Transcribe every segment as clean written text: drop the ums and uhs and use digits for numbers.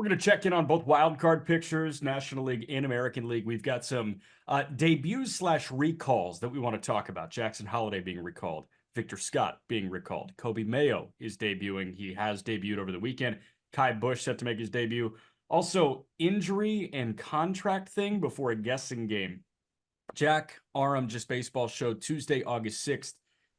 We're going to check in on both wildcard pictures, National League and American League. We've got some debuts slash recalls that we want to talk about. Jackson Holliday being recalled, Victor Scott being recalled. Coby Mayo is debuting. He has debuted over the weekend. Kai Bush set to make his debut. Also, injury and contract thing before a guessing game. Jack, Aram, Just Baseball show Tuesday, August 6th.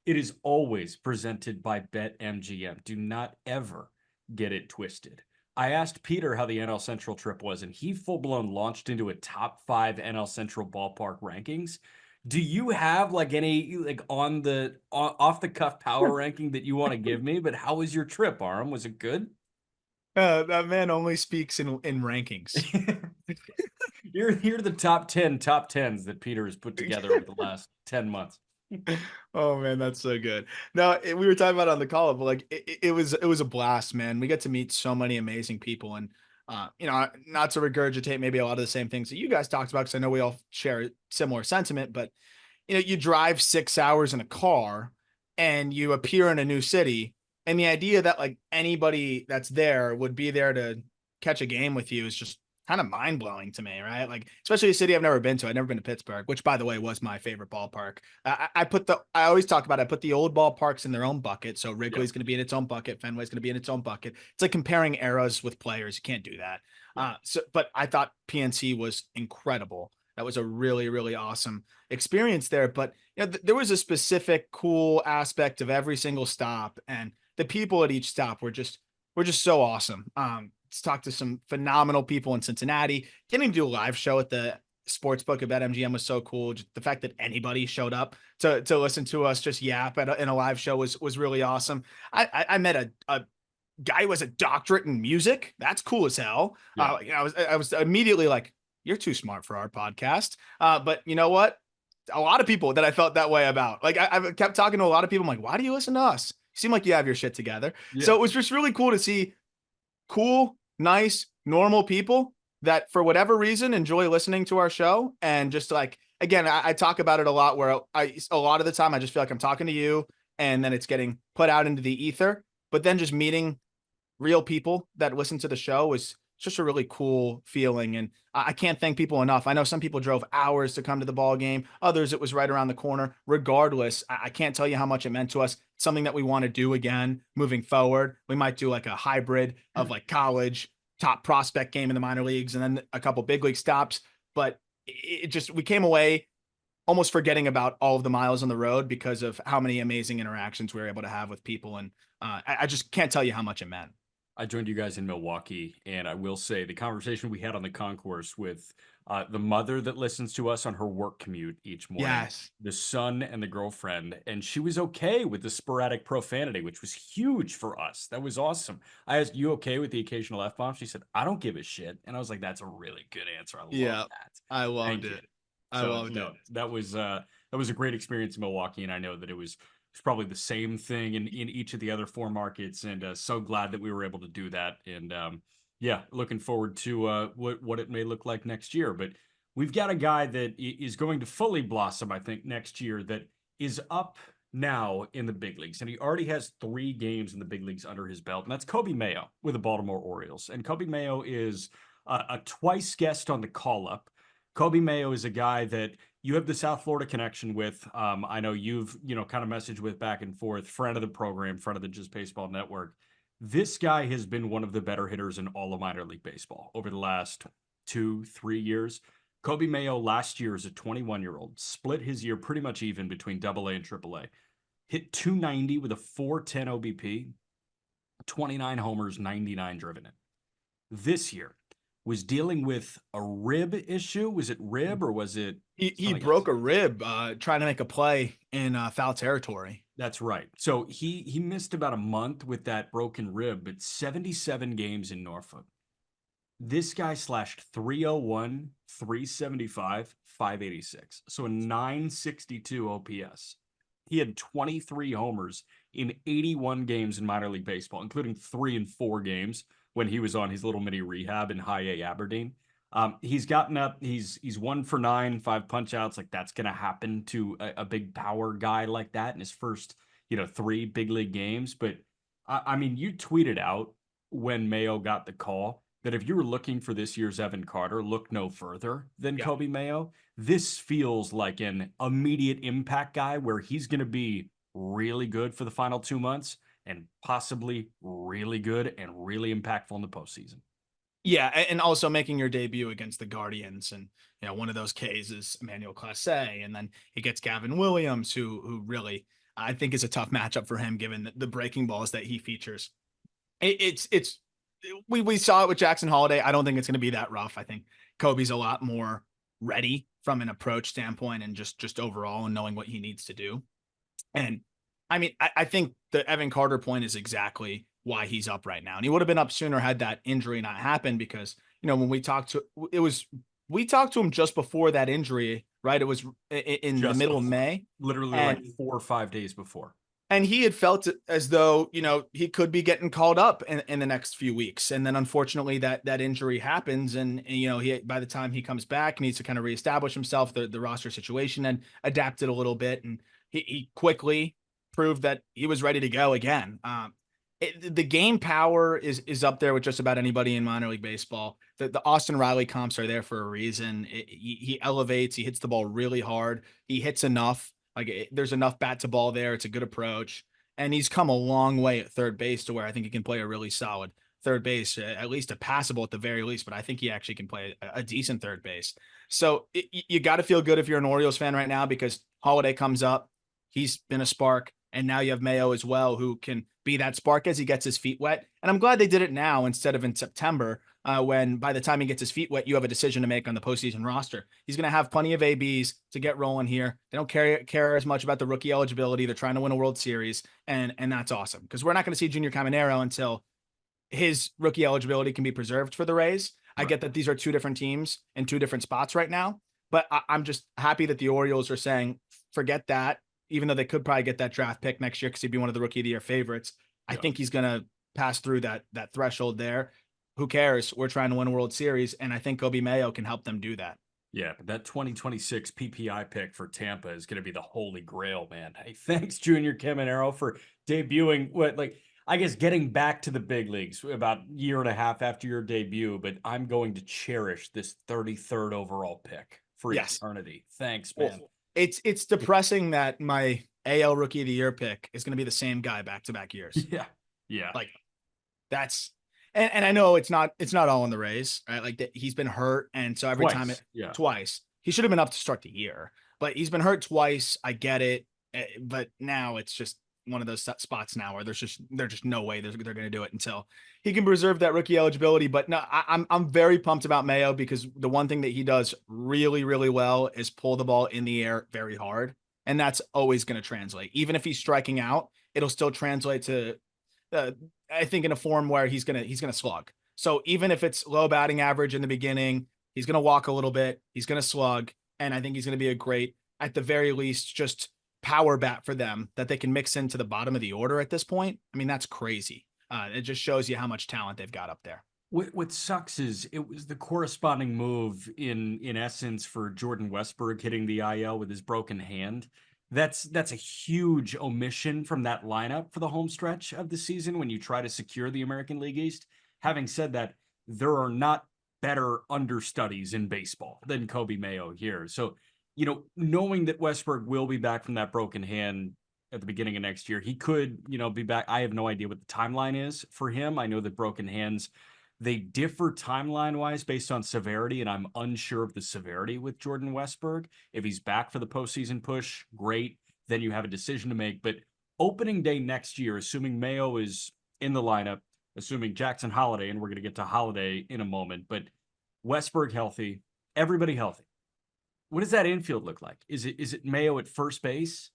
It is always presented by BetMGM. Do not ever get it twisted. I asked Peter how the NL Central trip was, and he full-blown launched into a top 5 NL Central ballpark rankings. Do you have like any on the off the cuff power ranking that you want to give me? But how was your trip, Aram? Was it good? That man only speaks in rankings. Here are the top 10 top 10s that Peter has put together over the last 10 months. Oh man, that's so good. No, we were talking about it on the call, but like it was a blast, man. We get to meet so many amazing people, and not to regurgitate maybe a lot of the same things that you guys talked about, because I know we all share similar sentiment. But you drive 6 hours in a car, and you appear in a new city, and the idea that like anybody that's there would be there to catch a game with you is just kind of mind blowing to me, right? Like, especially a city I've never been to. I've never been to Pittsburgh, which, by the way, was my favorite ballpark. I always talk about, I put the old ballparks in their own bucket. So Wrigley's going to be in its own bucket. Fenway's going to be in its own bucket. It's like comparing eras with players. You can't do that. But I thought PNC was incredible. That was a really, really awesome experience there. But there was a specific cool aspect of every single stop, and the people at each stop were just so awesome. Talked to some phenomenal people in Cincinnati. Getting to do a live show at the sports book at BetMGM was so cool. Just the fact that anybody showed up to listen to us just yap in a live show was really awesome. I met a guy who has a doctorate in music. That's cool as hell. Yeah. I was immediately like, you're too smart for our podcast. But you know what? A lot of people that I felt that way about. Like I've kept talking to a lot of people. I'm like, why do you listen to us? You seem like you have your shit together. Yeah. So it was just really cool to see cool, nice, normal people that for whatever reason enjoy listening to our show. And just like, again, I talk about it a lot where a lot of the time I just feel like I'm talking to you, and then it's getting put out into the ether. But then just meeting real people that listen to the show was just a really cool feeling. And I can't thank people enough. I know some people drove hours to come to the ball game. Others, it was right around the corner. Regardless, I can't tell you how much it meant to us. It's something that we want to do again moving forward. We might do like a hybrid of like college top prospect game in the minor leagues and then a couple big league stops. But we came away almost forgetting about all of the miles on the road because of how many amazing interactions we were able to have with people. And I just can't tell you how much it meant. I joined you guys in Milwaukee, and I will say the conversation we had on the concourse with the mother that listens to us on her work commute each morning, Yes. the son and the girlfriend, and she was okay with the sporadic profanity, which was huge for us. That was awesome. I asked, you okay with the occasional F-bomb? She said, I don't give a shit. And I was like, that's a really good answer. I love Yeah, that. I loved Thank you. it. I So loved it. no, that was a great experience in Milwaukee, and I know that it's probably the same thing in each of the other 4 markets, and so glad that we were able to do that. And yeah, looking forward to what it may look like next year. But we've got a guy that is going to fully blossom, I think, next year, that is up now in the big leagues, and he already has 3 games in the big leagues under his belt, and that's Coby Mayo with the Baltimore Orioles. And Coby Mayo is a twice guest on the call up. Coby Mayo is a guy that you have the South Florida connection with. I know you've, kind of messaged with back and forth, friend of the program, friend of the Just Baseball Network. This guy has been one of the better hitters in all of minor league baseball over the last 2-3 years. Coby Mayo last year as a 21-year-old split his year pretty much even between AA and AAA. Hit 290 with a 410 OBP, 29 homers, 99 driven in. This year, was dealing with a rib issue. Was it rib or was it He something else? broke a rib trying to make a play in foul territory. That's right. So he missed about a month with that broken rib, but 77 games in Norfolk. This guy slashed 301, 375, 586. So a 962 OPS. He had 23 homers in 81 games in minor league baseball, including 3 and 4 games when he was on his little mini rehab in High A Aberdeen. He's gotten up. He's 1 for 9, 5 punch outs. Like that's going to happen to a big power guy like that in his first, 3 big league games. But I mean, you tweeted out when Mayo got the call, that if you were looking for this year's Evan Carter, look no further than Yeah. Coby Mayo. This feels like an immediate impact guy where he's going to be really good for the final 2 months and possibly really good and really impactful in the postseason. Yeah, and also making your debut against the Guardians, and one of those Ks is Emmanuel Clase, and then he gets Gavin Williams, who really I think is a tough matchup for him given the breaking balls that he features. It's we saw it with Jackson Holliday. I don't think it's going to be that rough. I think Kobe's a lot more ready from an approach standpoint and just overall and knowing what he needs to do. And I mean, I think the Evan Carter point is exactly why he's up right now. And he would have been up sooner had that injury not happened because, when we talked to him just before that injury, right? It was in the Just middle of before, May. literally And like 4 or 5 days before. and he had felt as though, he could be getting called up in the next few weeks. And then unfortunately that injury happens. And he, by the time he comes back, needs to kind of reestablish himself, the roster situation, and adapted a little bit. And he quickly proved that he was ready to go again. The game power is up there with just about anybody in minor league baseball. The Austin Riley comps are there for a reason. He elevates, he hits the ball really hard. He hits enough. There's enough bat to ball there. It's a good approach. And he's come a long way at third base to where I think he can play a really solid third base, at least a passable at the very least, but I think he actually can play a decent third base. So you got to feel good if you're an Orioles fan right now because Holiday comes up. He's been a spark. And now you have Mayo as well, who can be that spark as he gets his feet wet. And I'm glad they did it now instead of in September, when by the time he gets his feet wet, you have a decision to make on the postseason roster. He's going to have plenty of ABs to get rolling here. They don't care as much about the rookie eligibility. They're trying to win a World Series, and that's awesome because we're not going to see Junior Caminero until his rookie eligibility can be preserved for the Rays. I get that these are two different teams in two different spots right now, but I'm just happy that the Orioles are saying, forget that. Even though they could probably get that draft pick next year because he'd be one of the rookie of the year favorites. I think he's going to pass through that threshold there. Who cares? We're trying to win a World Series, and I think Coby Mayo can help them do that. Yeah, but that 2026 PPI pick for Tampa is going to be the holy grail, man. Hey, thanks, Junior Caminero, for debuting I guess getting back to the big leagues about a year and a half after your debut, but I'm going to cherish this 33rd overall pick for eternity. Thanks, man. Well, it's depressing that my AL Rookie of the Year pick is going to be the same guy back-to-back years. Yeah. Yeah. That's and I know it's not all in the Rays, right? He's been hurt, and so every time twice. He should have been up to start the year, but he's been hurt twice. I get it, but now it's just one of those spots now where there's just no way they're going to do it until he can preserve that rookie eligibility. But no, I'm very pumped about Mayo because the one thing that he does really, really well is pull the ball in the air very hard. And that's always going to translate. Even if he's striking out, it'll still translate to, I think, in a form where he's going to slug. So even if it's low batting average in the beginning, he's going to walk a little bit, he's going to slug. And I think he's going to be a great, at the very least, just power bat for them that they can mix into the bottom of the order at this point. I mean, that's crazy. It just shows you how much talent they've got up there. What sucks is it was the corresponding move in essence for Jordan Westburg hitting the IL with his broken hand. That's a huge omission from that lineup for the home stretch of the season when you try to secure the American League East. Having said that, there are not better understudies in baseball than Coby Mayo here. So, knowing that Westburg will be back from that broken hand at the beginning of next year, he could, be back. I have no idea what the timeline is for him. I know that broken hands, they differ timeline-wise based on severity, and I'm unsure of the severity with Jordan Westburg. If he's back for the postseason push, great. Then you have a decision to make. But opening day next year, assuming Mayo is in the lineup, assuming Jackson Holliday, and we're going to get to Holliday in a moment, but Westburg healthy, everybody healthy. What does that infield look like? Is it Mayo at first base?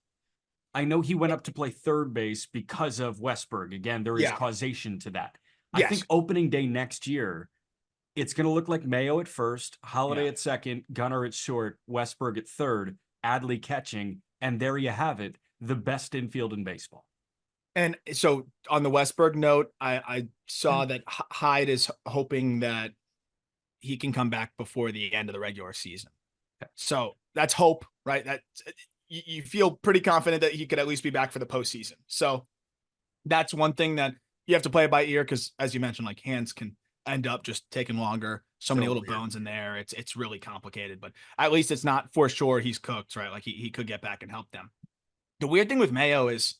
I know he went up to play third base because of Westburg. Again, there is causation to that. I think opening day next year, it's going to look like Mayo at first, Holliday at second, Gunnar at short, Westburg at third, Adley catching, and there you have it, the best infield in baseball. And so on the Westburg note, I saw that Hyde is hoping that he can come back before the end of the regular season. So that's hope, right? That you feel pretty confident that he could at least be back for the postseason. So that's one thing that you have to play it by ear because, as you mentioned, hands can end up just taking longer. So many So little weird. bones in there. It's really complicated, but at least it's not for sure he's cooked, right? Like he could get back and help them. The weird thing with Mayo is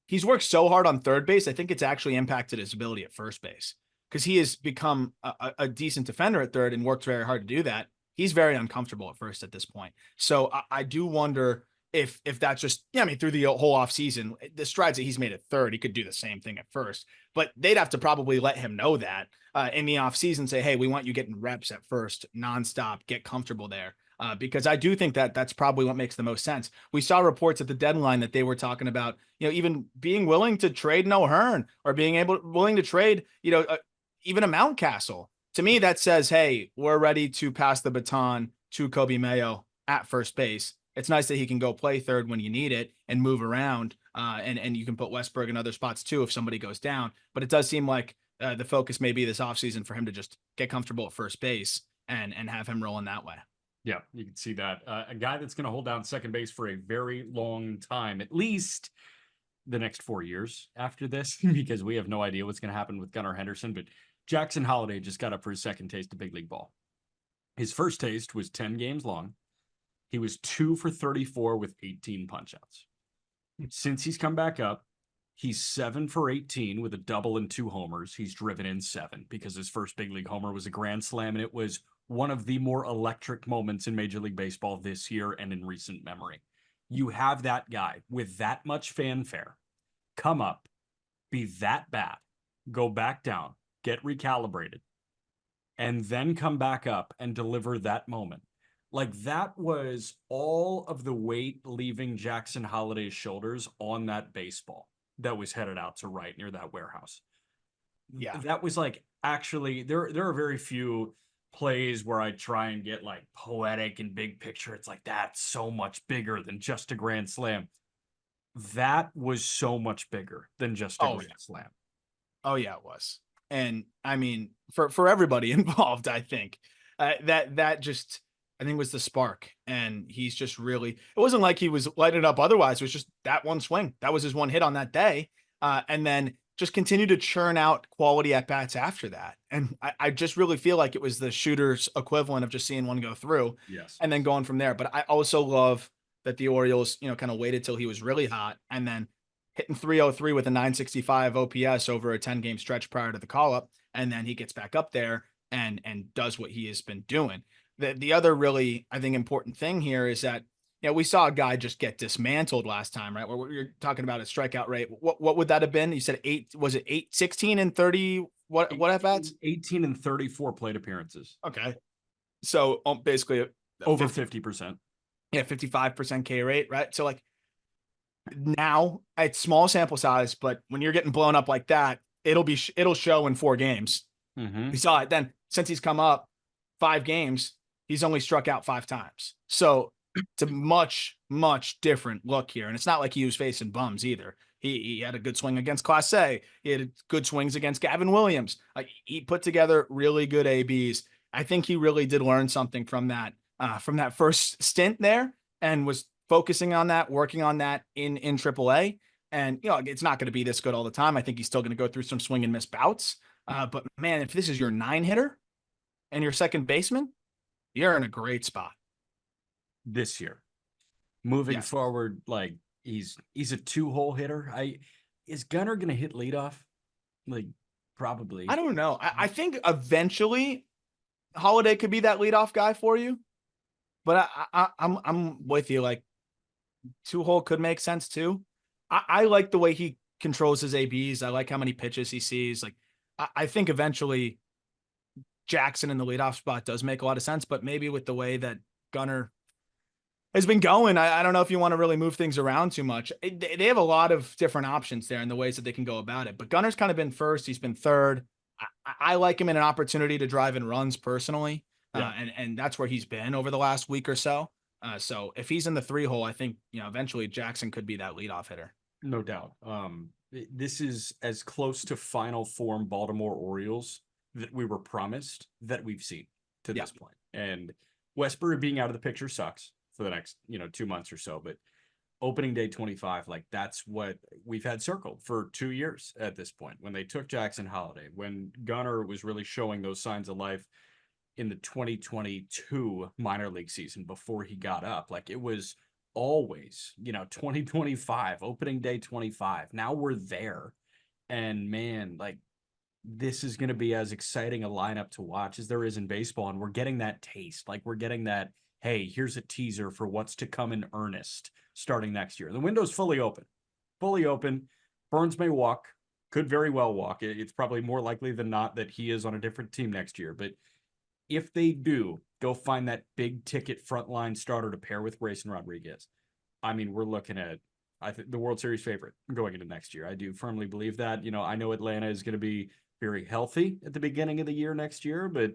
he's worked so hard on third base. I think it's actually impacted his ability at first base because he has become a decent defender at third and worked very hard to do that. He's very uncomfortable at first at this point. So I do wonder if that's just, yeah, I mean, through the whole offseason, the strides that he's made at third, he could do the same thing at first, but they'd have to probably let him know that in the offseason, say, hey, we want you getting reps at first nonstop, get comfortable there. Because I do think that that's probably what makes the most sense. We saw reports at the deadline that they were talking about, even being willing to trade an O'Hearn or willing to trade, even a Mountcastle. To me, that says, hey, we're ready to pass the baton to Coby Mayo at first base. It's nice that he can go play third when you need it and move around. And you can put Westberg in other spots too if somebody goes down. But it does seem like the focus may be this offseason for him to just get comfortable at first base and have him rolling that way. Yeah, you can see that. A guy that's going to hold down second base for a very long time, at least the next 4 years after this, because we have no idea what's going to happen with Gunnar Henderson. But Jackson Holliday just got up for his second taste of big league ball. His first taste was 10 games long. He was 2 for 34 with 18 punchouts. Since he's come back up, he's 7 for 18 with a double and 2 homers. He's driven in 7 because his first big league homer was a grand slam, and it was one of the more electric moments in Major League Baseball this year and in recent memory. You have that guy with that much fanfare come up, be that bad, go back down, get recalibrated, and then come back up and deliver that moment. Like, that was all of the weight leaving Jackson Holliday's shoulders on that baseball that was headed out to right near that warehouse. Yeah. That was like, actually, there are very few plays where I try and get like poetic and big picture. It's like, that's so much bigger than just a grand slam. That was so much bigger than just a grand slam. Oh yeah, it was. And I mean, for everybody involved, I think that just, I think, was the spark. And he's just really, it wasn't like he was lighting it up otherwise. It was just that one swing. That was his one hit on that day. And then just continue to churn out quality at bats after that. And I just really feel like it was the shooter's equivalent of just seeing one go through Yes. and then going from there. But I also love that the Orioles, kind of waited till he was really hot and then hitting 303 with a 965 OPS over a 10-game stretch prior to the call up. And then he gets back up there and does what he has been doing. The other really, I think, important thing here is that, we saw a guy just get dismantled last time, right? Where you're talking about a strikeout rate. What would that have been? You said 8, was it 8, 16 and 30? What at bats? 18 and 34 plate appearances. Okay. So basically over 50%. Yeah, 55% K rate, right? So like, now it's small sample size, but when you're getting blown up like that, it'll show in 4 games. Mm-hmm. We saw it then. Since he's come up 5 games, he's only struck out 5 times. So it's a much, much different look here. And it's not like he was facing bums either. He had a good swing against Class A. He had good swings against Gavin Williams. Like, he put together really good ABs. I think he really did learn something from that first stint there, and was focusing on that, working on that in AAA. And, it's not going to be this good all the time. I think he's still going to go through some swing and miss bouts. But man, if this is your 9 hitter and your second baseman, you're in a great spot this year. Moving forward, like, he's a 2-hole hitter. Is Gunnar going to hit leadoff? Like, probably. I don't know. I think eventually Holliday could be that leadoff guy for you. But I'm with you. Like, 2-hole could make sense too. I like the way he controls his ABs. I like how many pitches he sees. Like, I think eventually Jackson in the leadoff spot does make a lot of sense, but maybe with the way that Gunnar has been going, I don't know if you want to really move things around too much. They have a lot of different options there in the ways that they can go about it. But Gunnar's kind of been first. He's been third. I like him in an opportunity to drive in runs personally. Yeah. And that's where he's been over the last week or so. So if he's in the 3-hole, I think, eventually Jackson could be that leadoff hitter. No doubt. This is as close to final form Baltimore Orioles that we were promised that we've seen to this point. And Westbury being out of the picture sucks for the next, 2 months or so. But opening day 25, like that's what we've had circled for 2 years at this point. When they took Jackson Holliday, when Gunnar was really showing those signs of life in the 2022 minor league season before he got up, like it was always, 2025, opening day 25. Now we're there. And man, like this is going to be as exciting a lineup to watch as there is in baseball. And we're getting that taste. Like we're getting that, hey, here's a teaser for what's to come in earnest starting next year. The window's fully open. Fully open. Burns may walk, could very well walk. It's probably more likely than not that he is on a different team next year. But if they do, go find that big ticket frontline starter to pair with Grayson Rodriguez. I mean, we're looking at, I think, the World Series favorite going into next year. I do firmly believe that. I know Atlanta is going to be very healthy at the beginning of the year next year, but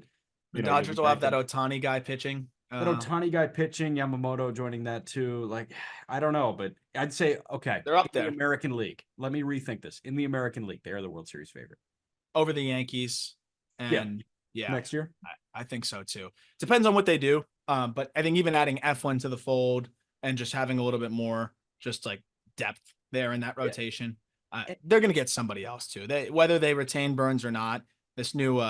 The you'll be Dodgers will have back that in Ohtani guy pitching. that Ohtani guy pitching, Yamamoto joining that too. Like, I don't know, but I'd say, okay, They're up in the there American League, let me rethink this. In the American League, they are the World Series favorite. over the Yankees. Yeah. And yeah, Next year. I think so too. Depends on what they do. But I think even adding Eflin to the fold and just having a little bit more just like depth there in that rotation, they're going to get somebody else too. Whether they retain Burns or not, this new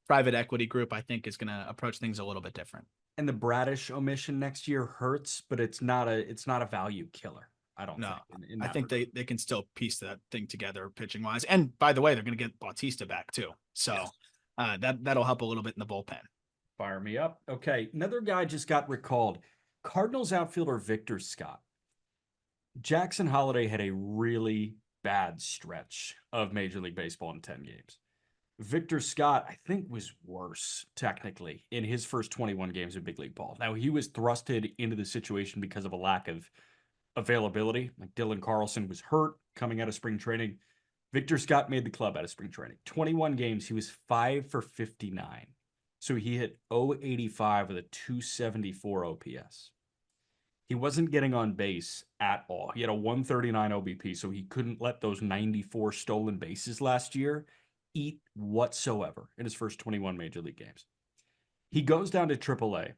private equity group, I think, is going to approach things a little bit different. And the Bradish omission next year hurts, but it's not a value killer. I don't No, think. I think they can still piece that thing together pitching wise. And by the way, they're going to get Bautista back too. So yes. That'll help a little bit in the bullpen. Fire me up. Okay. Another guy just got recalled. Cardinals outfielder Victor Scott. Jackson Holliday had a really bad stretch of Major League Baseball in 10 games. Victor Scott, I think, was worse technically in his first 21 games of big league ball. Now, he was thrusted into the situation because of a lack of availability. Like Dylan Carlson was hurt coming out of spring training. Victor Scott made the club out of spring training. 21 games, he was 5 for 59. So he hit 085 with a 274 OPS. He wasn't getting on base at all. He had a 139 OBP, so he couldn't let those 94 stolen bases last year eat whatsoever in his first 21 major league games. He goes down to AAA,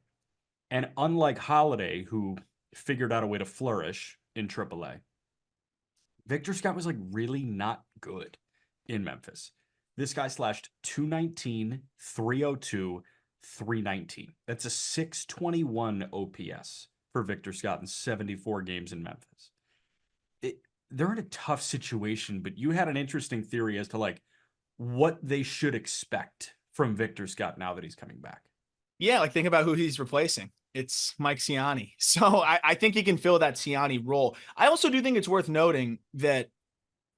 and unlike Holliday, who figured out a way to flourish in AAA, Victor Scott was like really not good in Memphis. This guy slashed 219, 302, 319. That's a 621 OPS for Victor Scott in 74 games in Memphis. They're in a tough situation, but you had an interesting theory as to like what they should expect from Victor Scott now that he's coming back. Yeah, like think about who he's replacing. It's Mike Ciani. So I think he can fill that Ciani role. I also do think it's worth noting that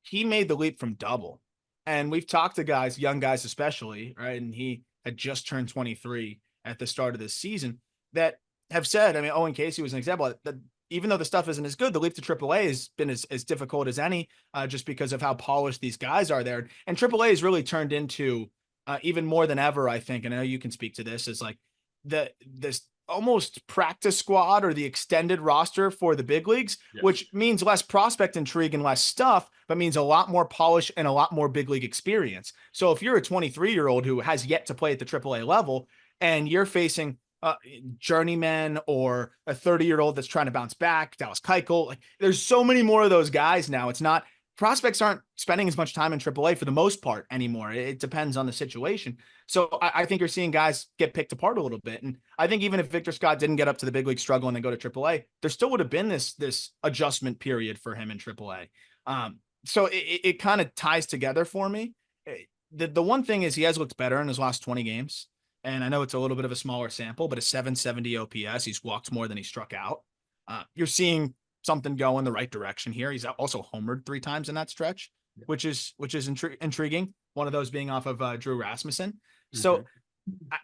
he made the leap from double. And we've talked to guys, young guys especially, right? And he had just turned 23 at the start of this season that have said, I mean, Owen Casey was an example that even though the stuff isn't as good, the leap to AAA has been as difficult as any, just because of how polished these guys are there. And AAA has really turned into even more than ever, I think, and I know you can speak to this, is like this almost practice squad or the extended roster for the big leagues, yes, which means less prospect intrigue and less stuff, but means a lot more polish and a lot more big league experience. So if you're a 23-year-old who has yet to play at the AAA level and you're facing journeyman or a 30-year-old that's trying to bounce back, Dallas Keuchel, like there's so many more of those guys now. It's not, prospects aren't spending as much time in AAA for the most part anymore. It depends on the situation. So I think you're seeing guys get picked apart a little bit. And I think even if Victor Scott didn't get up to the big league struggle and then go to AAA, there still would have been this adjustment period for him in AAA. So it kind of ties together for me. The one thing is he has looked better in his last 20 games. And I know it's a little bit of a smaller sample, but a 770 OPS, he's walked more than he struck out. You're seeing something go in the right direction here. He's also homered 3 times in that stretch, which is intriguing. One of those being off of Drew Rasmussen. Mm-hmm. So,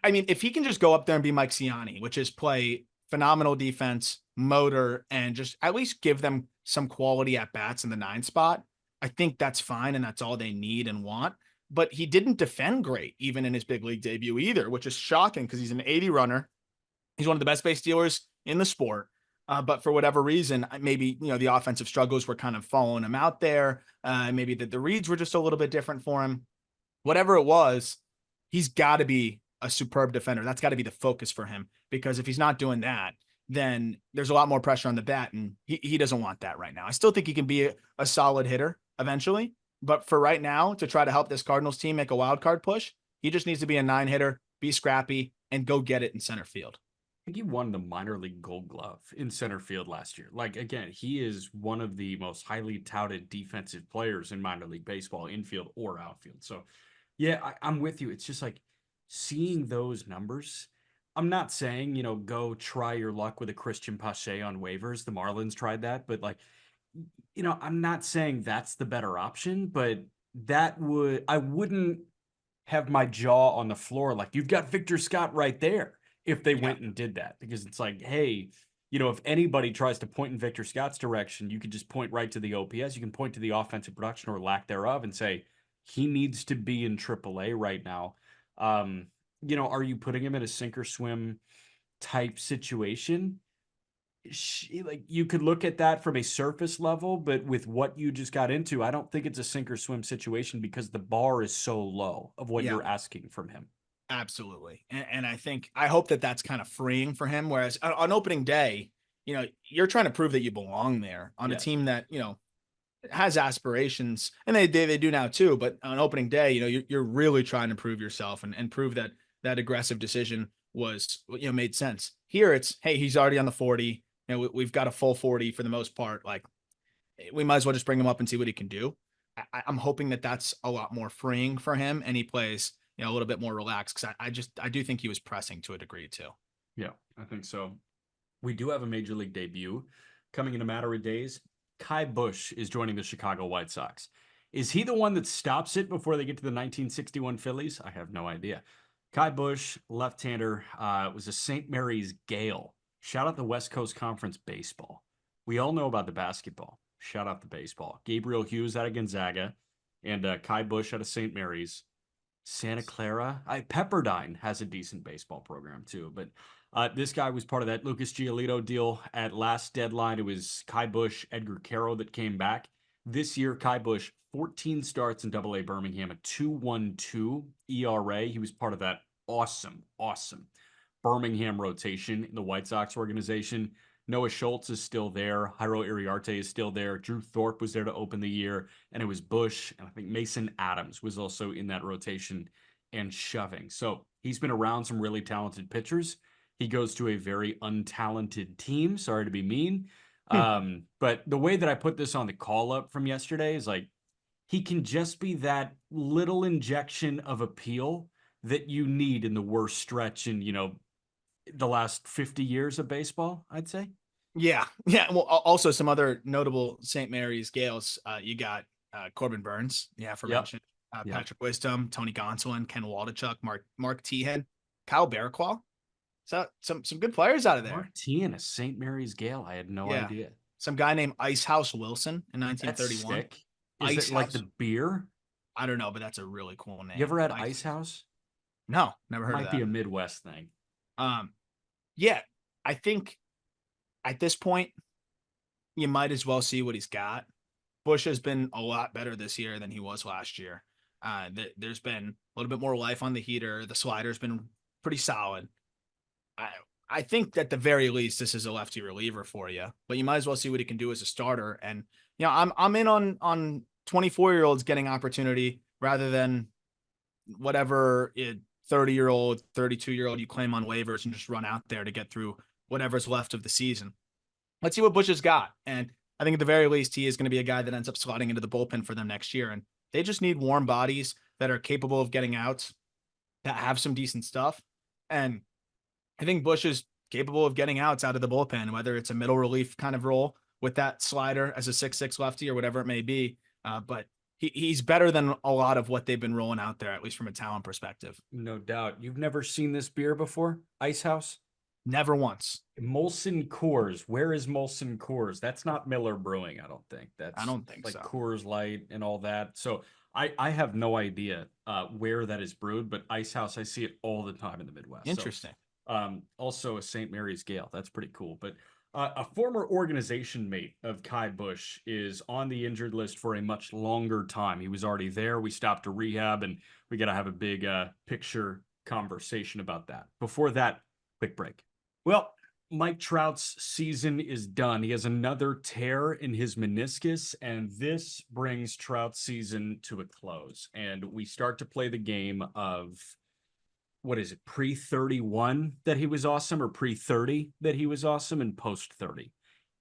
I mean, if he can just go up there and be Mike Ciani, which is play phenomenal defense, motor, and just at least give them some quality at bats in the 9 spot, I think that's fine. And that's all they need and want. But he didn't defend great even in his big league debut either, which is shocking because he's an 80 runner. He's one of the best base stealers in the sport. But for whatever reason, maybe, the offensive struggles were kind of following him out there. Maybe the reads were just a little bit different for him. Whatever it was, he's got to be a superb defender. That's got to be the focus for him, because if he's not doing that, then there's a lot more pressure on the bat, and he doesn't want that right now. I still think he can be a solid hitter eventually, but for right now, to try to help this Cardinals team make a wild card push, he just needs to be a 9 hitter, be scrappy, and go get it in center field. I think he won the minor league gold glove in center field last year. Like, again, he is one of the most highly touted defensive players in minor league baseball, infield or outfield. So, yeah, I'm with you. It's just like seeing those numbers. I'm not saying, go try your luck with a Christian Pache on waivers. The Marlins tried that, but like, I'm not saying that's the better option, but I wouldn't have my jaw on the floor like you've got Victor Scott right there if they Yeah. went and did that. Because it's like, hey, if anybody tries to point in Victor Scott's direction, you could just point right to the OPS. You can point to the offensive production or lack thereof and say he needs to be in AAA right now. Are you putting him in a sink or swim type situation? Like, you could look at that from a surface level, but with what you just got into, I don't think it's a sink or swim situation because the bar is so low of what Yeah. you're asking from him. Absolutely. And I hope that that's kind of freeing for him. Whereas on opening day, you're trying to prove that you belong there on a Yes. team that, has aspirations, and they do now too. But on opening day, you're really trying to prove yourself and prove that that aggressive decision was, made sense. Here it's, hey, he's already on the 40. We've got a full 40 for the most part. Like, we might as well just bring him up and see what he can do. I'm hoping that that's a lot more freeing for him, and he plays, a little bit more relaxed, because I do think he was pressing to a degree too. Yeah, I think so. We do have a major league debut coming in a matter of days. Kai Busch is joining the Chicago White Sox. Is he the one that stops it before they get to the 1961 Phillies? I have no idea. Kai Busch, left-hander, was a St. Mary's Gale. Shout out the West Coast Conference baseball. We all know about the basketball. Shout out the baseball. Gabriel Hughes out of Gonzaga and Kai Busch out of St. Mary's. Santa Clara. Pepperdine has a decent baseball program too, but this guy was part of that Lucas Giolito deal at last deadline. It was Kai Busch, Edgar Caro that came back. This year, Kai Busch, 14 starts in Double A Birmingham, a 2.12 ERA. He was part of that awesome Birmingham rotation in the White Sox organization. Noah Schultz is still there. Jairo Iriarte is still there. Drew Thorpe was there to open the year. And it was Bush. And I think Mason Adams was also in that rotation and shoving. So he's been around some really talented pitchers. He goes to a very untalented team. Sorry to be mean. But the way that I put this on the call up from yesterday is like, he can just be that little injection of appeal that you need in the worst stretch in, the last 50 years of baseball, I'd say. Yeah. Yeah. Well, also some other notable St. Mary's Gales. You got Corbin Burns, the Yep. aforementioned, Yep. Patrick Wisdom, Tony Gonsolin, Ken Waldachuk, Mark Teahen, Kyle Barraqual. So some good players out of there. Mark T and a St. Mary's Gale. I had no Yeah. idea. Some guy named Icehouse Wilson in That's 1931. sick. Is it like Icehouse. the beer? I don't know, but that's a really cool You name. ever had Ice House? No, never heard of Might be that. a Midwest thing. Um, yeah, I think at this point, you might as well see what he's got. Bush has been a lot better this year than he was last year. There's been a little bit more life on the heater. The slider's been pretty solid. I I think at the very least this is a lefty reliever for you, but you might as well see what he can do as a starter. And I'm in on 24-year-olds getting opportunity rather than whatever 30-year-old, 32-year-old you claim on waivers and just run out there to get through whatever's left of the season. Let's see what Bush has got. And I think at the very least, he is going to be a guy that ends up slotting into the bullpen for them next year. And they just need warm bodies that are capable of getting outs, that have some decent stuff. And I think Bush is capable of getting outs out of the bullpen, whether it's a middle relief kind of role with that slider as a 6'6" lefty or whatever it may be. But he's better than a lot of what they've been rolling out there, at least from a talent perspective. No doubt. You've never seen this beer before? Ice House? Never once. Molson Coors. Where is Molson Coors? That's not Miller Brewing, I don't think. I That's don't think like so. Coors Light and all that. So I have no idea where that is brewed, but Ice House, I see it all the time in the Midwest. Interesting. So also a St. Mary's Gale. That's pretty cool. But a former organization mate of Kai Busch is on the injured list for a much longer time. He was already there. We stopped to rehab, and we got to have a big picture conversation about that. Before that, quick break. Well, Mike Trout's season is done. He has another tear in his meniscus, and this brings Trout's season to a close. And we start to play the game of, what is it, pre-31 that he was awesome, or pre-30 that he was awesome, and post-30.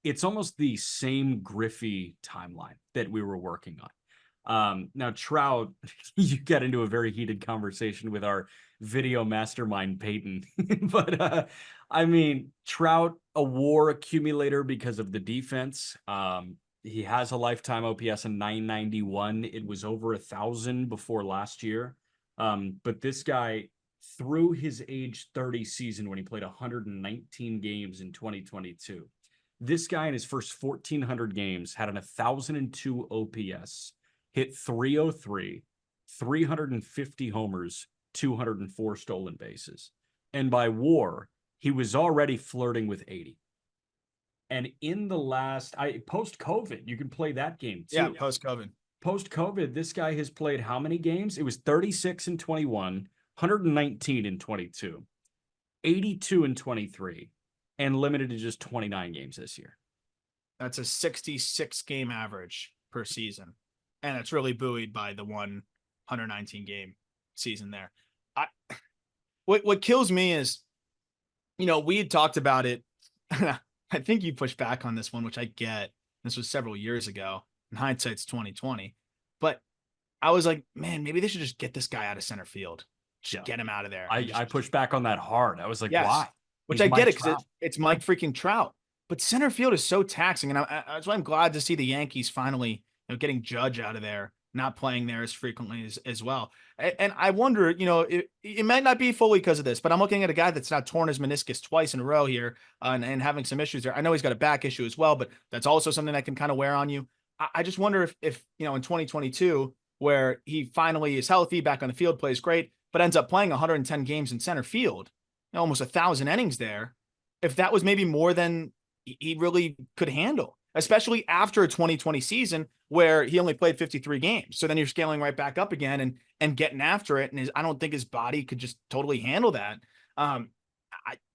It's almost the same Griffey timeline that we were working on. Now, Trout, you get into a very heated conversation with our video mastermind, Peyton. But I mean, Trout, a WAR accumulator because of the defense. He has a lifetime OPS of 991. It was over 1,000 before last year. But this guy, through his age 30 season when he played 119 games in 2022, this guy in his first 1,400 games had an 1,002 OPS, hit 303, 350 homers, 204 stolen bases. And by WAR, he was already flirting with 80. And in the last, post-COVID, you can play that game too. Yeah, post-COVID. Post-COVID, this guy has played how many games? It was 36 in 21, 119 in 22, 82 in 23, and limited to just 29 games this year. That's a 66 game average per season. And it's really buoyed by the 119 game season there. What kills me is, we had talked about it. I think you pushed back on this one, which I get. This was several years ago. In hindsight's 2020. But I was like, man, maybe they should just get this guy out of center field. Just get him out of there. I pushed back on that hard. I was like, yes. Why? Which I get it, because it's Mike freaking Trout. But center field is so taxing. And that's why I'm glad to see the Yankees finally getting Judge out of there, not playing there as frequently as well. And I wonder, it might not be fully because of this, but I'm looking at a guy that's now torn his meniscus twice in a row here and having some issues there. I know he's got a back issue as well, but that's also something that can kind of wear on you. I just wonder if in 2022, where he finally is healthy, back on the field, plays great, but ends up playing 110 games in center field, almost 1,000 innings there, if that was maybe more than he really could handle, especially after a 2020 season where he only played 53 games. So then you're scaling right back up again and getting after it. And I don't think his body could just totally handle that.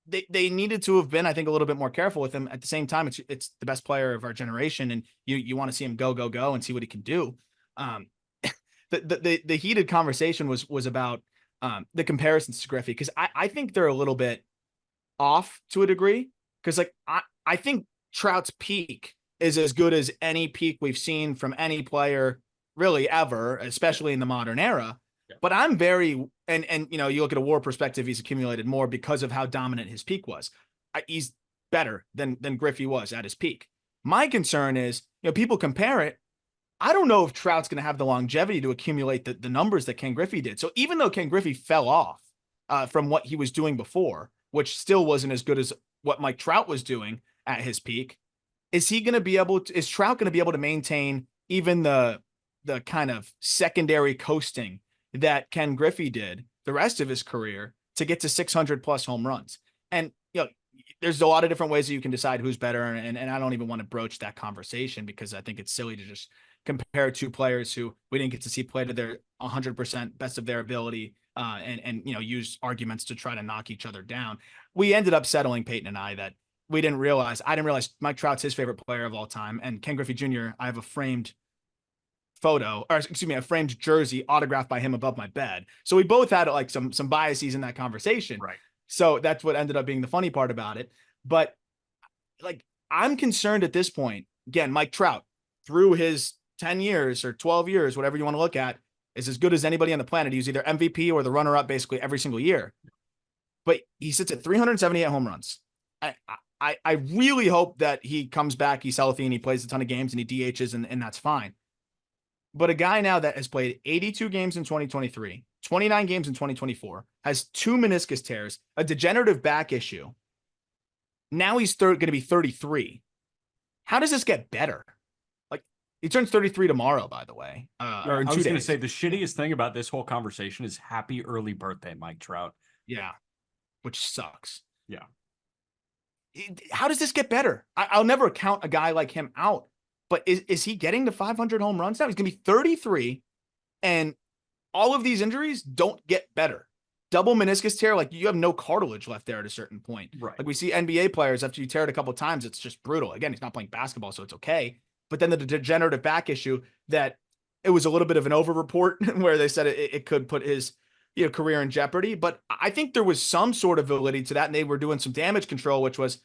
They needed to have been, I think, a little bit more careful with him. At the same time, it's the best player of our generation, and you want to see him go and see what he can do. The heated conversation was about the comparisons to Griffey, because I think they're a little bit off to a degree, because I think Trout's peak is as good as any peak we've seen from any player really ever, especially in the modern era. Yeah. But I'm very, and you look at a WAR perspective, he's accumulated more because of how dominant his peak was. He's better than Griffey was at his peak. My concern is, people compare it. I don't know if Trout's going to have the longevity to accumulate the numbers that Ken Griffey did. So even though Ken Griffey fell off from what he was doing before, which still wasn't as good as what Mike Trout was doing at his peak, is Trout going to be able to maintain even the kind of secondary coasting that Ken Griffey did the rest of his career to get to 600 plus home runs? And, there's a lot of different ways that you can decide who's better. And I don't even want to broach that conversation, because I think it's silly to just compare two players who we didn't get to see play to their 100% best of their ability and use arguments to try to knock each other down. We ended up settling, Peyton and I, that I didn't realize Mike Trout's his favorite player of all time. And Ken Griffey Jr., I have a framed a framed jersey autographed by him above my bed. So we both had some biases in that conversation. Right. So that's what ended up being the funny part about it. But I'm concerned at this point, again, Mike Trout, through his 10 years or 12 years, whatever you want to look at, is as good as anybody on the planet. He's either MVP or the runner-up basically every single year. But he sits at 378 home runs. I really hope that he comes back, he's healthy, and he plays a ton of games and he DHs, and that's fine. But a guy now that has played 82 games in 2023, 29 games in 2024, has 2 meniscus tears, a degenerative back issue. Now he's going to be 33. How does this get better? He turns 33 tomorrow, by the way. Or in 2 days. I was going to say, the shittiest thing about this whole conversation is happy early birthday, Mike Trout. Yeah, which sucks. Yeah. How does this get better? I'll never count a guy like him out. But is he getting to 500 home runs now? He's going to be 33, and all of these injuries don't get better. double meniscus tear, like you have no cartilage left there at a certain point. Right. Like we see NBA players, after you tear it a couple of times, it's just brutal. Again, he's not playing basketball, so it's okay. But then the degenerative back issue, that it was a little bit of an over report where they said it could put his career in jeopardy. But I think there was some sort of validity to that, and they were doing some damage control, which was,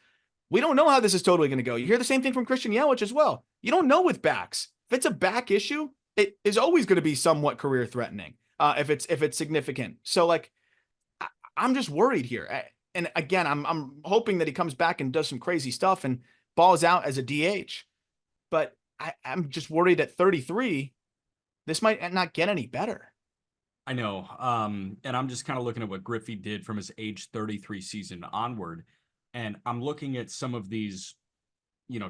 we don't know how this is totally going to go. You hear the same thing from Christian Yelich as well. You don't know with backs. If it's a back issue, it is always going to be somewhat career threatening. If it's significant. So like, I'm just worried here. And again, I'm hoping that he comes back and does some crazy stuff and balls out as a DH. But I'm just worried at 33, this might not get any better. I know. And I'm just kind of looking at what Griffey did from his age 33 season onward. And I'm looking at some of these,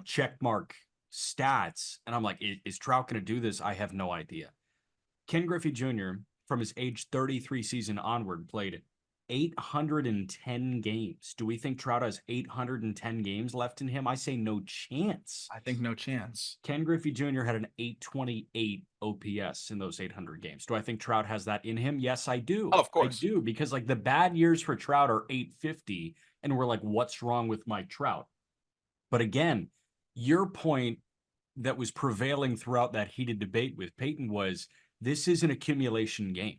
check mark stats. And I'm like, is Trout going to do this? I have no idea. Ken Griffey Jr., from his age 33 season onward, played 810 games. Do we think Trout has 810 games left in him? I say no chance. I think no chance. Ken Griffey Jr. had an 828 OPS in those 800 games. Do I think Trout has that in him? Yes, I do. Oh, of course. I do, because like the bad years for Trout are 850, and we're like, what's wrong with Mike Trout? But again, your point that was prevailing throughout that heated debate with Peyton was, this is an accumulation game.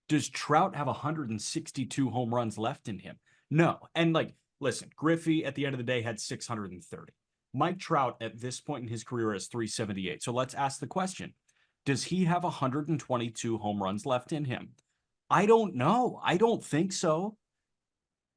Does Trout have 162 home runs left in him? No. And like, listen, Griffey at the end of the day had 630. Mike Trout at this point in his career has 378. So let's ask the question. Does he have 122 home runs left in him? I don't know. I don't think so.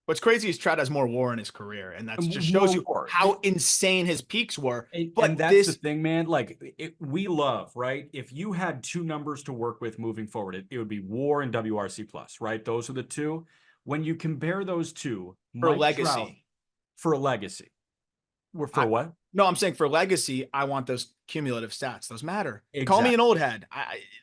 What's crazy is Trout has more WAR in his career, and that just shows you how insane his peaks were. But that's the thing, man. Like, we love, right? If you had two numbers to work with moving forward, it would be WAR and WRC plus, right? Those are the two. When you compare those two, for legacy, for a legacy, for what? No, I'm saying for legacy, I want those cumulative stats. Those matter. Exactly. Call me an old head.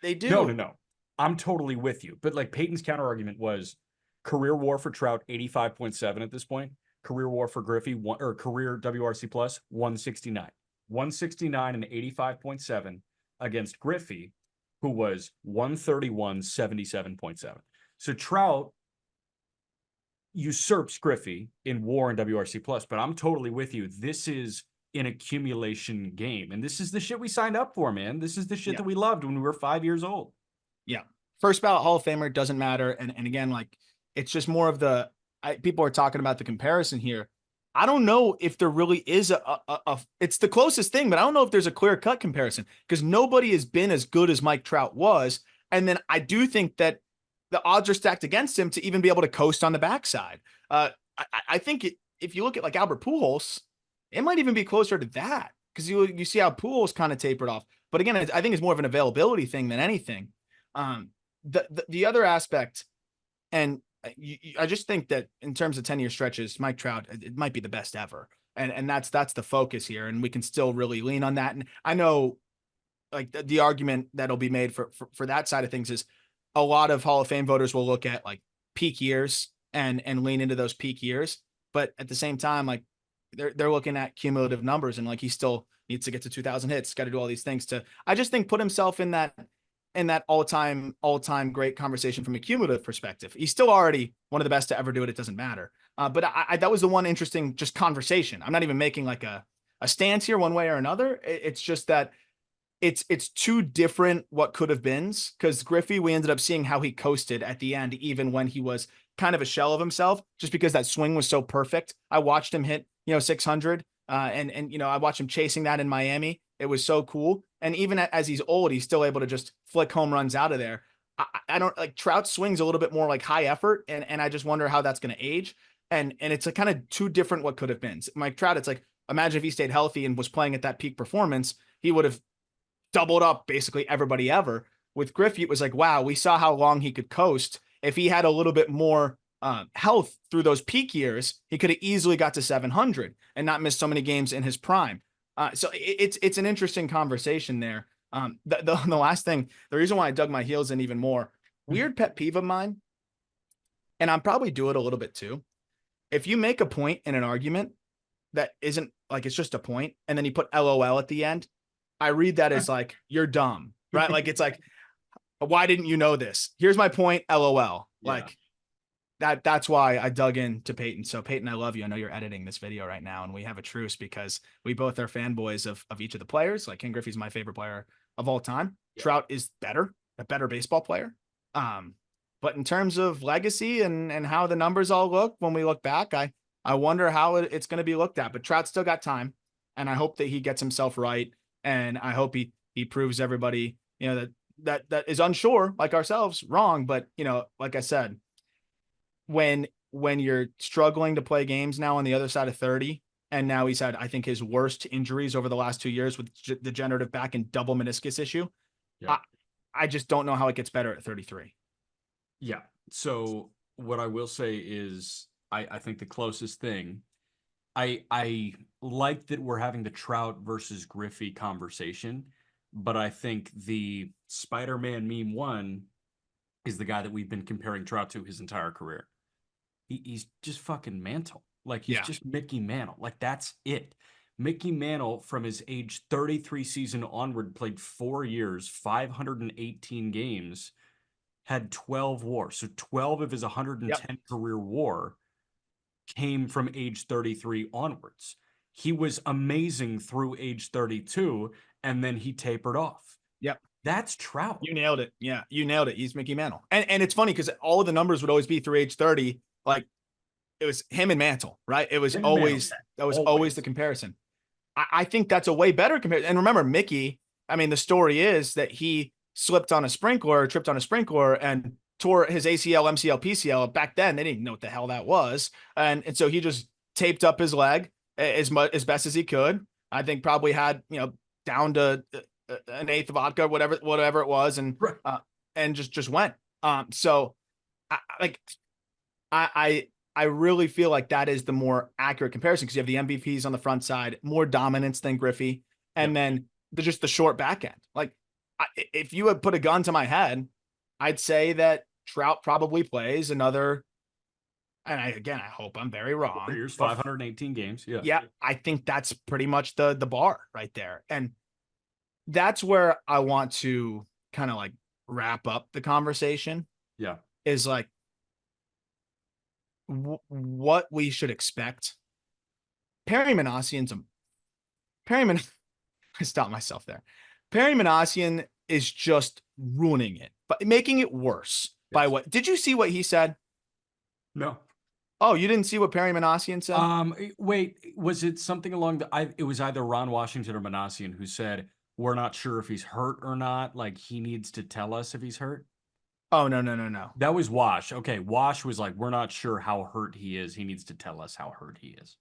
They do. No. I'm totally with you. But like Peyton's counter argument was, career WAR for Trout, 85.7 at this point. Career WAR for Griffey, or career WRC plus, 169. 169 and 85.7 against Griffey, who was 131, 77.7. So Trout usurps Griffey in WAR and WRC plus, but I'm totally with you. This is an accumulation game, and this is the shit we signed up for, man. This is the shit that we loved when we were 5 years old. Yeah. First ballot Hall of Famer, doesn't matter. And again, like, it's just more of people are talking about the comparison here. I don't know if there really is it's the closest thing, but I don't know if there's a clear cut comparison, because nobody has been as good as Mike Trout was. And then I do think that the odds are stacked against him to even be able to coast on the backside. I think if you look at like Albert Pujols, it might even be closer to that, because you see how Pujols kind of tapered off. But again, I think it's more of an availability thing than anything. The other aspect, and I just think that in terms of 10-year stretches, Mike Trout, it might be the best ever. And that's the focus here. And we can still really lean on that. And I know like the argument that'll be made for that side of things is a lot of Hall of Fame voters will look at like peak years and lean into those peak years. But at the same time, like they're looking at cumulative numbers, and like he still needs to get to 2,000 hits, got to do all these things I just think put himself in that all-time great conversation from a cumulative perspective. He's still already one of the best to ever do it. It doesn't matter. But that was the one interesting just conversation. I'm not even making like a stance here one way or another. It's just that it's two different what could have beens, because Griffey, we ended up seeing how he coasted at the end, even when he was kind of a shell of himself, just because that swing was so perfect. I watched him hit, 600 and I watched him chasing that in Miami. It was so cool. And even as he's old, he's still able to just flick home runs out of there. I don't like Trout swings a little bit more like high effort. And I just wonder how that's going to age. And it's a kind of two different what could have been. Mike Trout, it's like, imagine if he stayed healthy and was playing at that peak performance, he would have doubled up basically everybody ever. With Griffey, it was like, wow, we saw how long he could coast. If he had a little bit more health through those peak years, he could have easily got to 700 and not missed so many games in his prime. So it's an interesting conversation there. The last thing, the reason why I dug my heels in even more, weird pet peeve of mine, and I'm probably do it a little bit too. If you make a point in an argument that isn't like, it's just a point, and then you put LOL at the end, I read that as like, you're dumb, right? Like, it's like, why didn't you know this? Here's my point, LOL. Yeah. Like, that's why I dug into Peyton. So Peyton, I love you. I know you're editing this video right now, and we have a truce because we both are fanboys of each of the players. Like Ken Griffey's my favorite player of all time. Yeah. Trout is a better baseball player. But in terms of legacy and how the numbers all look when we look back, I wonder how it's going to be looked at. But Trout still got time, and I hope that he gets himself right, and I hope he proves everybody, that is unsure like ourselves wrong. But like I said, when you're struggling to play games now on the other side of 30, and now he's had, I think, his worst injuries over the last 2 years with degenerative back and double meniscus issue. Yeah. I just don't know how it gets better at 33. Yeah. So what I will say is I think the closest thing, I like that we're having the Trout versus Griffey conversation, but I think the Spider-Man meme one is the guy that we've been comparing Trout to his entire career. He's just fucking Mantle. Like, he's just Mickey Mantle. Like, that's it. Mickey Mantle, from his age 33 season onward, played 4 years, 518 games, had 12 WAR. So 12 of his 110 career WAR came from age 33 onwards. He was amazing through age 32, and then he tapered off. Yep. That's Trout. You nailed it. Yeah, you nailed it. He's Mickey Mantle. And it's funny because all of the numbers would always be through age 30. Like, it was him and Mantle, right? It was always the comparison. I think that's a way better comparison. And remember, Mickey, I mean, the story is that he tripped on a sprinkler and tore his ACL, MCL, PCL. Back then, they didn't know what the hell that was. And so he just taped up his leg as best as he could. I think probably had, down to an eighth of vodka, whatever it was. And, and just went. So I really feel like that is the more accurate comparison because you have the MVPs on the front side, more dominance than Griffey, and then just the short back end. Like, if you had put a gun to my head, I'd say that Trout probably plays another. And I hope I'm very wrong. 4 years, 518 games. Yeah. Yeah. I think that's pretty much the bar right there. And that's where I want to kind of like wrap up the conversation. Yeah. Is like, what we should expect. Perry Manassian's I stopped myself there. Perry Manassian is just ruining it, but making it worse by what? Did you see what he said? No. Oh, you didn't see what Perry Manassian said? Wait, was it something along it was either Ron Washington or Manassian who said, we're not sure if he's hurt or not. Like, he needs to tell us if he's hurt. Oh, no. That was Wash. Okay, Wash was like, we're not sure how hurt he is. He needs to tell us how hurt he is.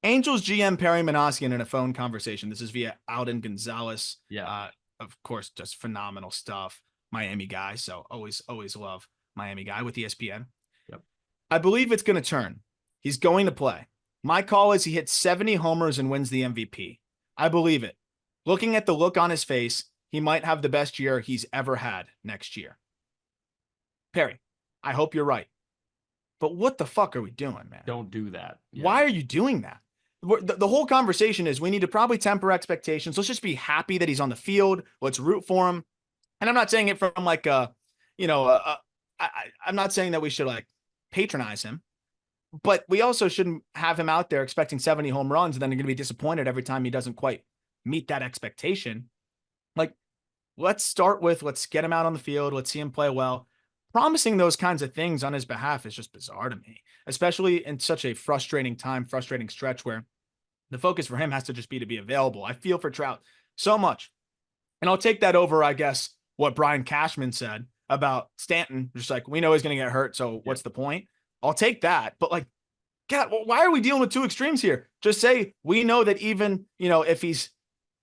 Angels GM Perry Manassian in a phone conversation. This is via Alden Gonzalez. Yeah. Of course, just phenomenal stuff. Miami guy, so always love Miami guy with ESPN. Yep. I believe it's going to turn. He's going to play. My call is he hits 70 homers and wins the MVP. I believe it. Looking at the look on his face, he might have the best year he's ever had next year. Perry, I hope you're right. But what the fuck are we doing, man? Don't do that. Yeah. Why are you doing that? The whole conversation is we need to probably temper expectations. Let's just be happy that he's on the field. Let's root for him. And I'm not saying it from like I'm not saying that we should like patronize him, but we also shouldn't have him out there expecting 70 home runs and then you're going to be disappointed every time he doesn't quite meet that expectation. Like, let's get him out on the field. Let's see him play well. Promising those kinds of things on his behalf is just bizarre to me, especially in such a frustrating stretch where the focus for him has to just be to be available. I feel for Trout so much. And I'll take that over, I guess, what Brian Cashman said about Stanton. Just like, we know he's going to get hurt, so what's the point? I'll take that. But like, God, why are we dealing with two extremes here? Just say, we know that even, if he's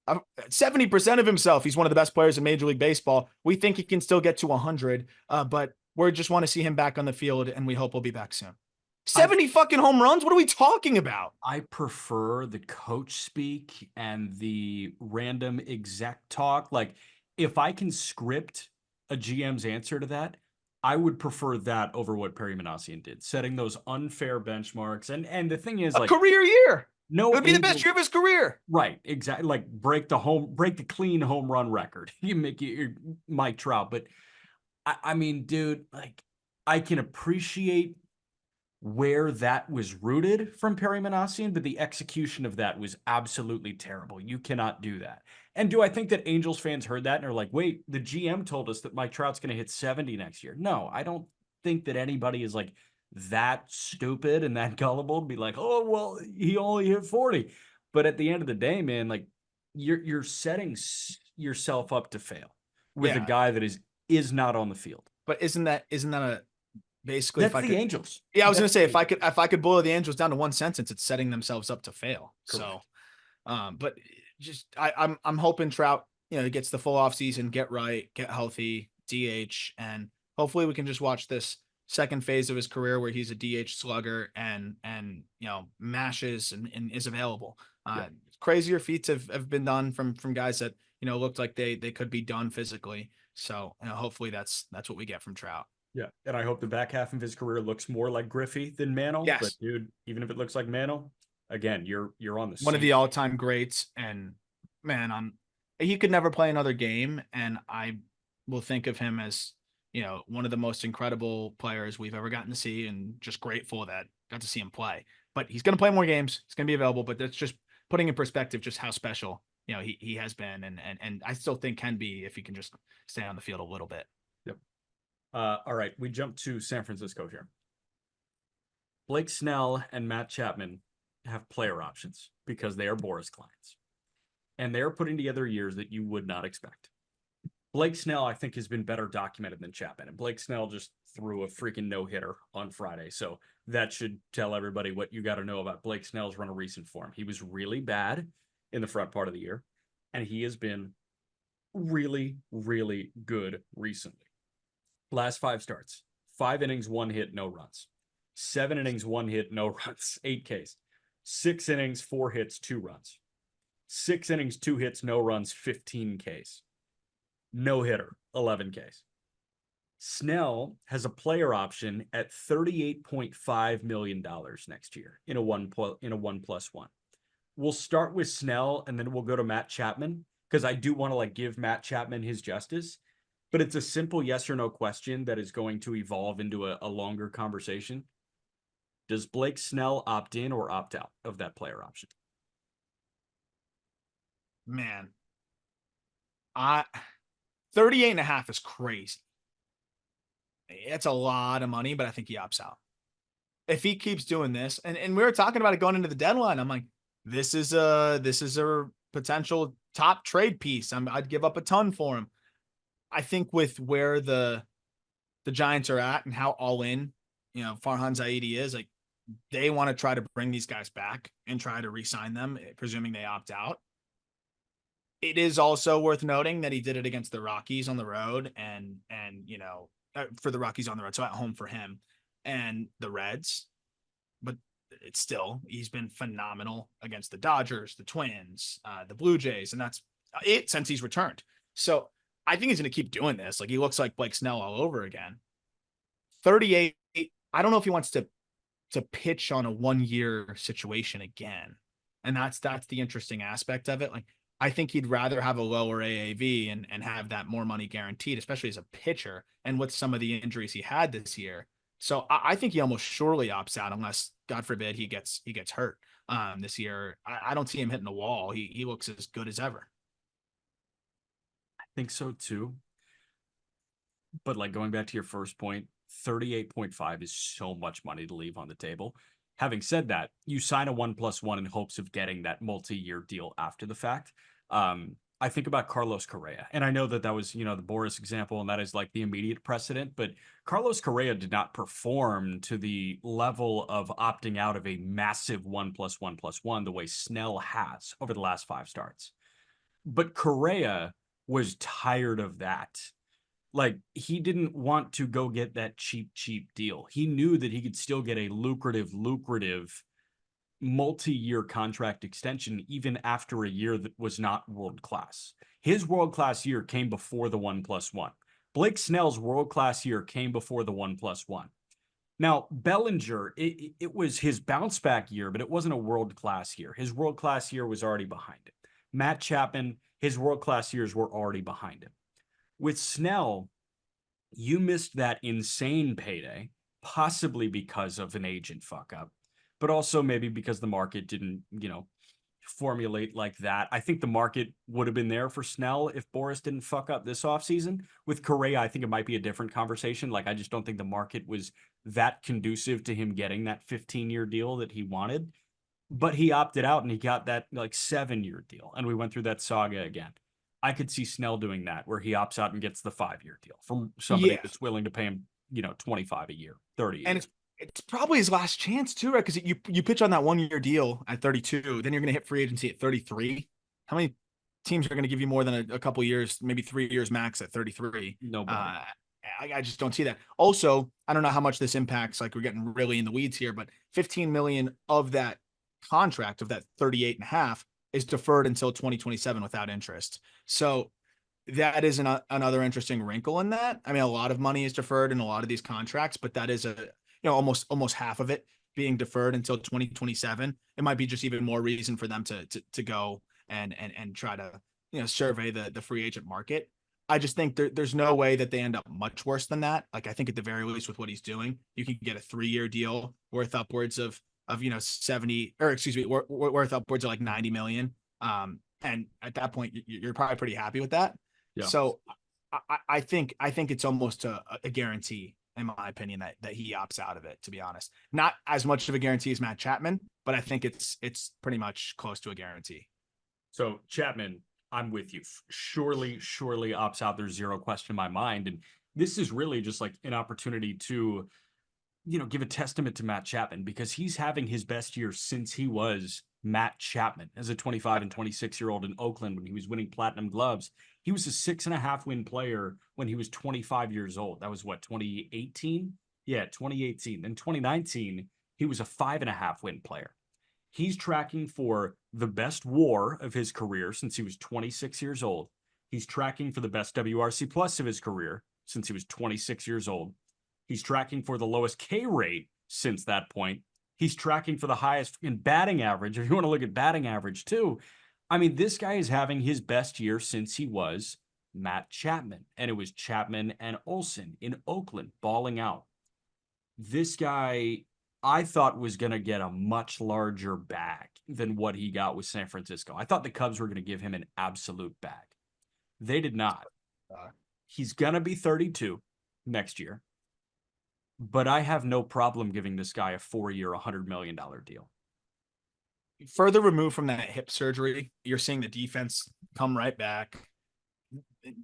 70% of himself, he's one of the best players in Major League Baseball. We think he can still get to 100, but we just want to see him back on the field, and we hope we'll be back soon. 70 fucking home runs? What are we talking about? I prefer the coach speak and the random exec talk. Like, if I can script a GM's answer to that, I would prefer that over what Perry Manassian did, setting those unfair benchmarks. And the thing is, like, career year. No, it would be the best year of his career. Right, exactly. Like, break the clean home run record. You make your Mike Trout, but I mean, dude, like, I can appreciate where that was rooted from Perry Manassian, but the execution of that was absolutely terrible. You cannot do that. And do I think that Angels fans heard that and are like, wait, the GM told us that Mike Trout's going to hit 70 next year? No, I don't think that anybody is like that stupid and that gullible to be like, oh, well, he only hit 40. But at the end of the day, man, like you're setting yourself up to fail with a Yeah, guy that is not on the field. but isn't that a basically if That's I the could Angels. yeah, I was gonna That's say the Angels. if I could boil the Angels down to one sentence, it's setting themselves up to fail. So Correct. but just I'm hoping Trout, gets the full off season, get right, get healthy, DH, and hopefully we can just watch this second phase of his career where he's a DH slugger and mashes and is available. Yeah. Crazier feats have been done from guys that looked like they could be done physically. So hopefully that's what we get from Trout. Yeah. And I hope the back half of his career looks more like Griffey than Mantle. But Yes, dude, even if it looks like Mantle, again, you're on the one of same. the all-time greats, and man, he could never play another game, and I will think of him as one of the most incredible players we've ever gotten to see, and just grateful that got to see him play. But he's going to play more games. He's going to be available, but that's just putting in perspective just how special he has been, and I still think can be if he can just stay on the field a little bit. Yep. All right, we jump to San Francisco here. Blake Snell and Matt Chapman have player options because they are Boris clients. And they're putting together years that you would not expect. Blake Snell, I think, has been better documented than Chapman. And Blake Snell just threw a freaking no-hitter on Friday. So that should tell everybody what you got to know about Blake Snell's run of recent form. He was really bad in the front part of the year, and he has been really, really good recently. Last 5 starts, 5 innings, 1 hit, no runs. 7 innings, 1 hit, no runs, 8 Ks. 6 innings, 4 hits, 2 runs. 6 innings, 2 hits, no runs, 15 Ks. No hitter, 11 Ks. Snell has a player option at $38.5 million next year in a 1+1. We'll start with Snell and then we'll go to Matt Chapman because I do want to give Matt Chapman his justice. But it's a simple yes or no question that is going to evolve into a longer conversation. Does Blake Snell opt in or opt out of that player option? Man, I 38.5 is crazy. It's a lot of money, but I think he opts out. If he keeps doing this, and we were talking about it going into the deadline, I'm like, this is a potential top trade piece. I'd give up a ton for him. I think with where the Giants are at and how all in, Farhan Zaidi is, like they want to try to bring these guys back and try to re-sign them, presuming they opt out. It is also worth noting that he did it against the Rockies on the road and for the Rockies on the road, so at home for him and the Reds. But it's still, he's been phenomenal against the Dodgers, the Twins, the Blue Jays, and that's it since he's returned. So I think he's going to keep doing this. Like he looks like Blake Snell all over again. 38. I don't know if he wants to pitch on a 1-year situation again. And that's the interesting aspect of it. Like I think he'd rather have a lower AAV and have that more money guaranteed, especially as a pitcher and with some of the injuries he had this year. So I think he almost surely opts out unless, God forbid, he gets hurt this year. I don't see him hitting the wall. He looks as good as ever. I think so too. But going back to your first point, 38.5 is so much money to leave on the table. Having said that, you sign a 1+1 in hopes of getting that multi-year deal after the fact. I think about Carlos Correa, and I know that was, the Boris example, and that is the immediate precedent, but Carlos Correa did not perform to the level of opting out of a massive 1+1+1 the way Snell has over the last 5 starts. But Correa was tired of that. He didn't want to go get that cheap deal. He knew that he could still get a lucrative multi-year contract extension even after a year that was not world-class. His world-class year came before the 1+1. Blake Snell's world-class year came before the 1+1. Now, Bellinger, it was his bounce-back year, but it wasn't a world-class year. His world-class year was already behind him. Matt Chapman, his world-class years were already behind him. With Snell, you missed that insane payday, possibly because of an agent fuck up, but also maybe because the market didn't, formulate like that. I think the market would have been there for Snell if Boris didn't fuck up this offseason. With Correa, I think it might be a different conversation. Like, I just don't think the market was that conducive to him getting that 15-year deal that he wanted. But he opted out and he got that like 7-year deal. And we went through that saga again. I could see Snell doing that where he opts out and gets the 5-year deal from somebody Yeah. that's willing to pay him, 25 a year, 30 a And year. it's probably his last chance too, right? Because you pitch on that 1-year deal at 32, then you're going to hit free agency at 33. How many teams are going to give you more than a couple years, maybe 3 years max at 33? Nobody. I just don't see that. Also, I don't know how much this impacts. Like, we're getting really in the weeds here, but 15 million of that contract, of that 38 and a half, is deferred until 2027 without interest. So that is another interesting wrinkle in that. I mean, a lot of money is deferred in a lot of these contracts, but that is almost half of it being deferred until 2027. It might be just even more reason for them to go and try to survey the free agent market. I just think there's no way that they end up much worse than that. Like, I think at the very least with what he's doing, you can get a 3-year deal worth upwards of 70, or excuse me, worth upwards of like 90 million. And at that point, you're probably pretty happy with that. Yeah. So I think it's almost a guarantee, in my opinion, that he opts out of it, to be honest. Not as much of a guarantee as Matt Chapman, but I think it's pretty much close to a guarantee. So Chapman, I'm with you. Surely opts out. There's zero question in my mind. And this is really just like an opportunity to, give a testament to Matt Chapman, because he's having his best year since he was Matt Chapman as a 25 and 26-year-old in Oakland when he was winning platinum gloves. He was a 6.5 win player when he was 25 years old. That was what, 2018? Yeah, 2018. Then 2019, he was a 5.5 win player. He's tracking for the best WAR of his career since he was 26 years old. He's tracking for the best WRC plus of his career since he was 26 years old. He's tracking for the lowest K rate since that point. He's tracking for the highest in batting average. If you want to look at batting average too, I mean, this guy is having his best year since he was Matt Chapman. And it was Chapman and Olsen in Oakland balling out. This guy, I thought, was going to get a much larger bag than what he got with San Francisco. I thought the Cubs were going to give him an absolute bag. They did not. He's going to be 32 next year. But I have no problem giving this guy a 4-year, $100 million deal. Further removed from that hip surgery, you're seeing the defense come right back.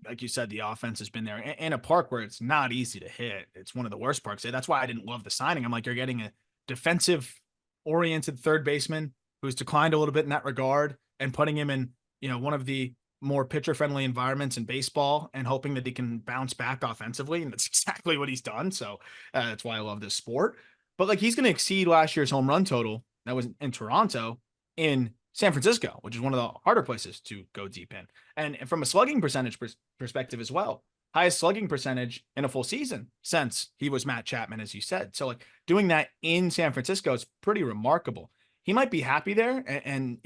Like you said, the offense has been there in a park where it's not easy to hit. It's one of the worst parks. That's why I didn't love the signing. I'm like, you're getting a defensive-oriented third baseman who's declined a little bit in that regard, and putting him in, one of the more pitcher-friendly environments in baseball, and hoping that he can bounce back offensively. And that's exactly what he's done. So that's why I love this sport. But like, he's going to exceed last year's home run total that was in Toronto in San Francisco, which is one of the harder places to go deep in. And from a slugging percentage perspective as well, highest slugging percentage in a full season since he was Matt Chapman, as you said. So like, doing that in San Francisco is pretty remarkable. He might be happy there, and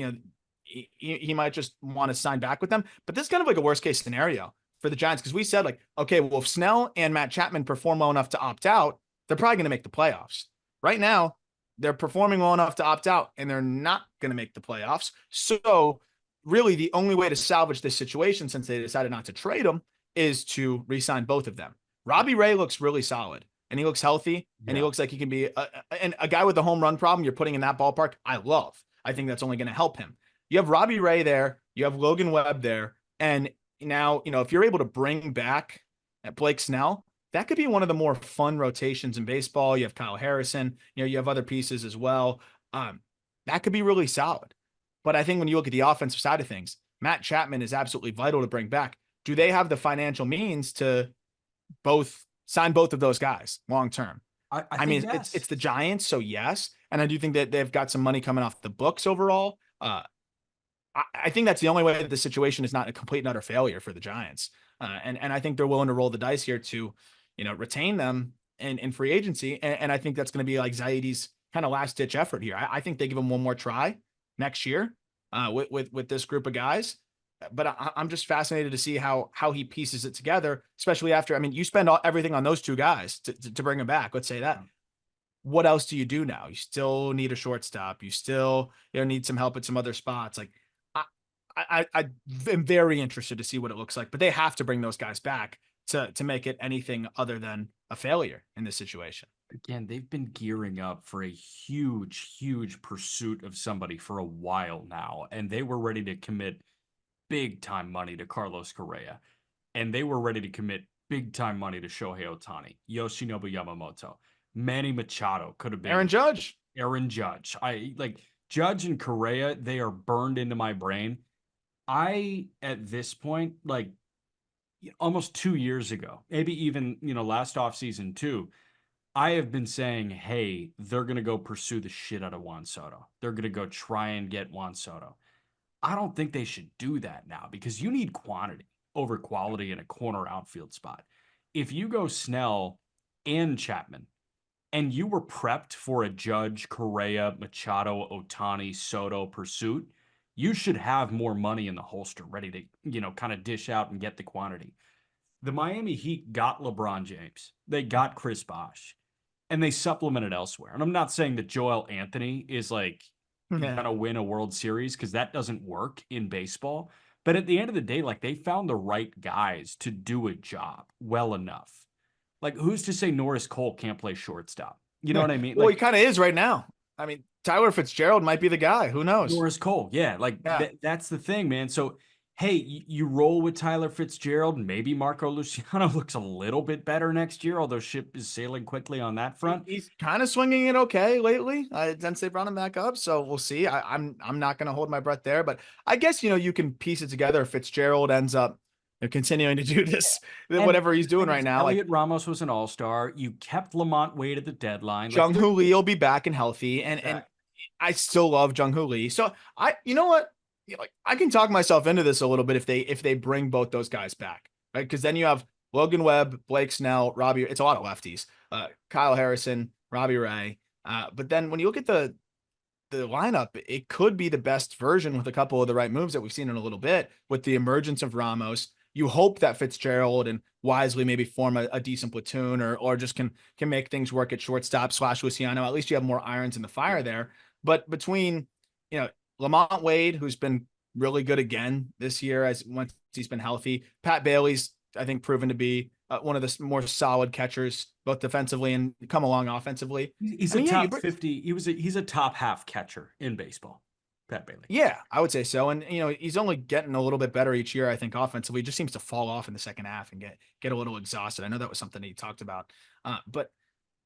he might just want to sign back with them. But this is kind of like a worst case scenario for the Giants, because we said, like, okay, well, if Snell and Matt Chapman perform well enough to opt out, they're probably going to make the playoffs. Right now, they're performing well enough to opt out, and they're not going to make the playoffs. So really, the only way to salvage this situation, since they decided not to trade them, is to re-sign both of them. Robbie Ray looks really solid, and he looks healthy, and he looks like he can be a guy with a home run problem you're putting in that ballpark. I love. I think that's only going to help him. You have Robbie Ray there. You have Logan Webb there. And now, if you're able to bring back Blake Snell, that could be one of the more fun rotations in baseball. You have Kyle Harrison. You have other pieces as well. That could be really solid. But I think when you look at the offensive side of things, Matt Chapman is absolutely vital to bring back. Do they have the financial means to sign both of those guys long term? I mean, yes. it's the Giants, so yes. And I do think that they've got some money coming off the books overall. I think that's the only way that the situation is not a complete and utter failure for the Giants. And I think they're willing to roll the dice here to, retain them in free agency. And I think that's going to be like Zaidi's kind of last ditch effort here. I think they give him one more try next year with this group of guys. But I'm just fascinated to see how he pieces it together, especially after, you spend everything on those two guys to bring him back. Let's say that. what else do you do now? You still need a shortstop. You still, need some help at some other spots. Like I, I am very interested to see what it looks like, but they have to bring those guys back to make it anything other than a failure in this situation. Again, they've been gearing up for a huge, huge pursuit of somebody for a while now, and they were ready to commit big time money to Carlos Correa, and they were ready to commit big time money to Shohei Ohtani, Yoshinobu Yamamoto, Manny Machado could have Aaron been Judge. Aaron Judge. I like Judge and Correa, they are burned into my brain. I, at this point, like almost 2 years ago, maybe even, last offseason too, I have been saying, hey, they're going to go pursue the shit out of Juan Soto. They're going to go try and get Juan Soto. I don't think they should do that now because you need quantity over quality in a corner outfield spot. If you go Snell and Chapman and you were prepped for a Judge, Correa, Machado, Ohtani, Soto pursuit, you should have more money in the holster ready to, kind of dish out and get the quantity. The Miami Heat got LeBron James. They got Chris Bosh and they supplemented elsewhere. And I'm not saying that Joel Anthony is like Yeah. gonna win a World Series because that doesn't work in baseball. But at the end of the day, like they found the right guys to do a job well enough. Like who's to say Norris Cole can't play shortstop? You know what I mean? Well, he Like kind of is right now. I mean, Tyler Fitzgerald might be the guy. Who knows? Norris Cole, yeah, like Yeah. that's the thing, man. So hey, you roll with Tyler Fitzgerald. Maybe Marco Luciano looks a little bit better next year, although ship is sailing quickly on that front. He's kind of swinging it okay lately. Since they brought him back up, so we'll see. I'm not going to hold my breath there, but I guess you can piece it together. Fitzgerald ends up continuing to do this, And whatever he's the doing thing right is, now. Like Elliot Ramos was an all-star. You kept Lamont Wade at the deadline. Like Jung Hoo Lee will be back and healthy, and exactly. I still love Jung Hoo Lee. So you know what, like I can talk myself into this a little bit if they bring both those guys back, right? Because then you have Logan Webb, Blake Snell, Robbie. It's a lot of lefties. Kyle Harrison, Robbie Ray. But then when you look at the lineup, it could be the best version with a couple of the right moves that we've seen in a little bit with the emergence of Ramos. You hope that Fitzgerald and Wisely maybe form a decent platoon or just can make things work at shortstop / Luciano. At least you have more irons in the fire there. But between, Lamont Wade, who's been really good again this year as once he's been healthy, Pat Bailey's, I think, proven to be one of the more solid catchers, both defensively and come along offensively. He's I a mean, yeah, top 50. He's a top half catcher in baseball. Pat Bailey. yeah, I would say so. And he's only getting a little bit better each year, I think, offensively. He just seems to fall off in the second half and get a little exhausted. I know that was something he talked about. But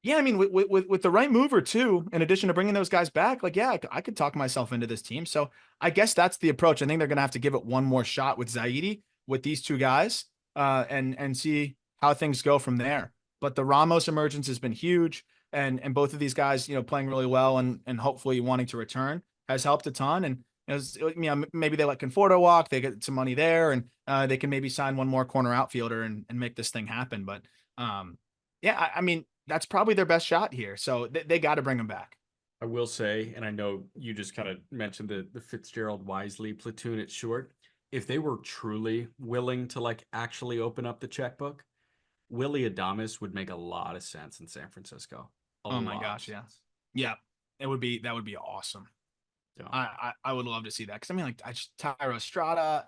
yeah, I mean, with the right mover too, in addition to bringing those guys back, like yeah, I could talk myself into this team. So I guess that's the approach. I think they're gonna have to give it one more shot with Zaidi with these two guys, and see how things go from there. But the Ramos emergence has been huge, and both of these guys, playing really well and hopefully wanting to return has helped a ton. And maybe they let Conforto walk, they get some money there, and they can maybe sign one more corner outfielder and make this thing happen. But yeah, I mean that's probably their best shot here. So they got to bring him back. I will say, and I know you just kind of mentioned the Fitzgerald Wisely platoon at short. If they were truly willing to like actually open up the checkbook, Willie Adames would make a lot of sense in San Francisco. A Oh my lot of gosh, yeah, sense. yeah, that would be awesome. So I would love to see that because I mean, like, I just Tyro Estrada,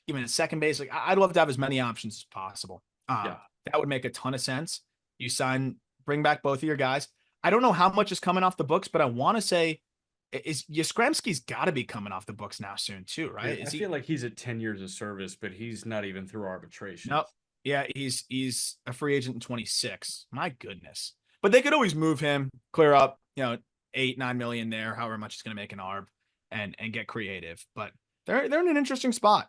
even at second base, like I'd love to have as many options as possible. yeah, That would make a ton of sense. You bring back both of your guys. I don't know how much is coming off the books, but I want to say is Yastrzemski's got to be coming off the books now soon too, right? dude, I Is he? feel like he's at 10 years of service, but he's not even through arbitration. Nope. Yeah, he's a free agent in 26. My goodness. But they could always move him, clear up, 8-9 million there, however much it's going to make an arb, and get creative. But they're in an interesting spot.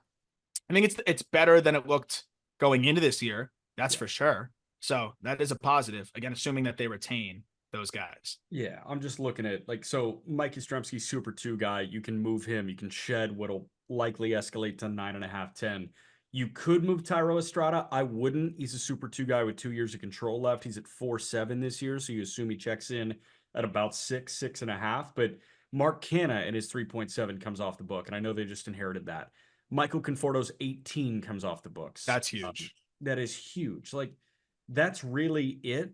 I think it's better than it looked going into this year. That's Yeah. for sure. So that is a positive. Again, assuming that they retain those guys. Yeah, I'm just looking at like so Mike Yastrzemski, Super 2 guy. You can move him, you can shed what'll likely escalate to 9.5, 10. You could move Tyro Estrada. I wouldn't. He's a Super 2 guy with 2 years of control left. He's at 4.7 this year, so you assume he checks in at about 6.5. But Mark Canna and his 3.7 comes off the book, and I know they just inherited that. Michael Conforto's 18 comes off the books. That's huge. That is huge. Like that's really it.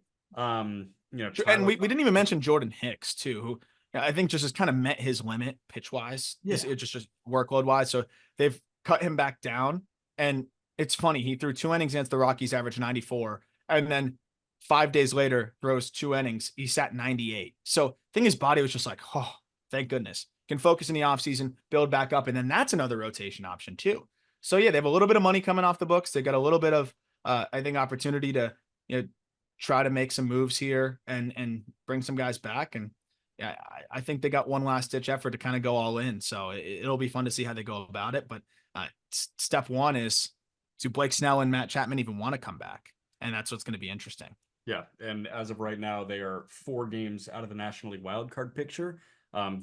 And Tyler. we didn't even mention Jordan Hicks too, who I think just has kind of met his limit pitch wise. Yeah. It just workload wise. So they've cut him back down. And it's funny, he threw 2 innings against the Rockies, average 94, and then 5 days later throws 2 innings. He sat 98. So I think his body was just like, oh, thank goodness. Can focus in the offseason, build back up, and then that's another rotation option too. So yeah, they have a little bit of money coming off the books. They got a little bit of I think opportunity to try to make some moves here and bring some guys back. And yeah, I think they got one last ditch effort to kind of go all in. So it'll be fun to see how they go about it. But step one is, do Blake Snell and Matt Chapman even want to come back? And that's what's going to be interesting. Yeah, and as of right now, they are 4 games out of the National League wildcard picture.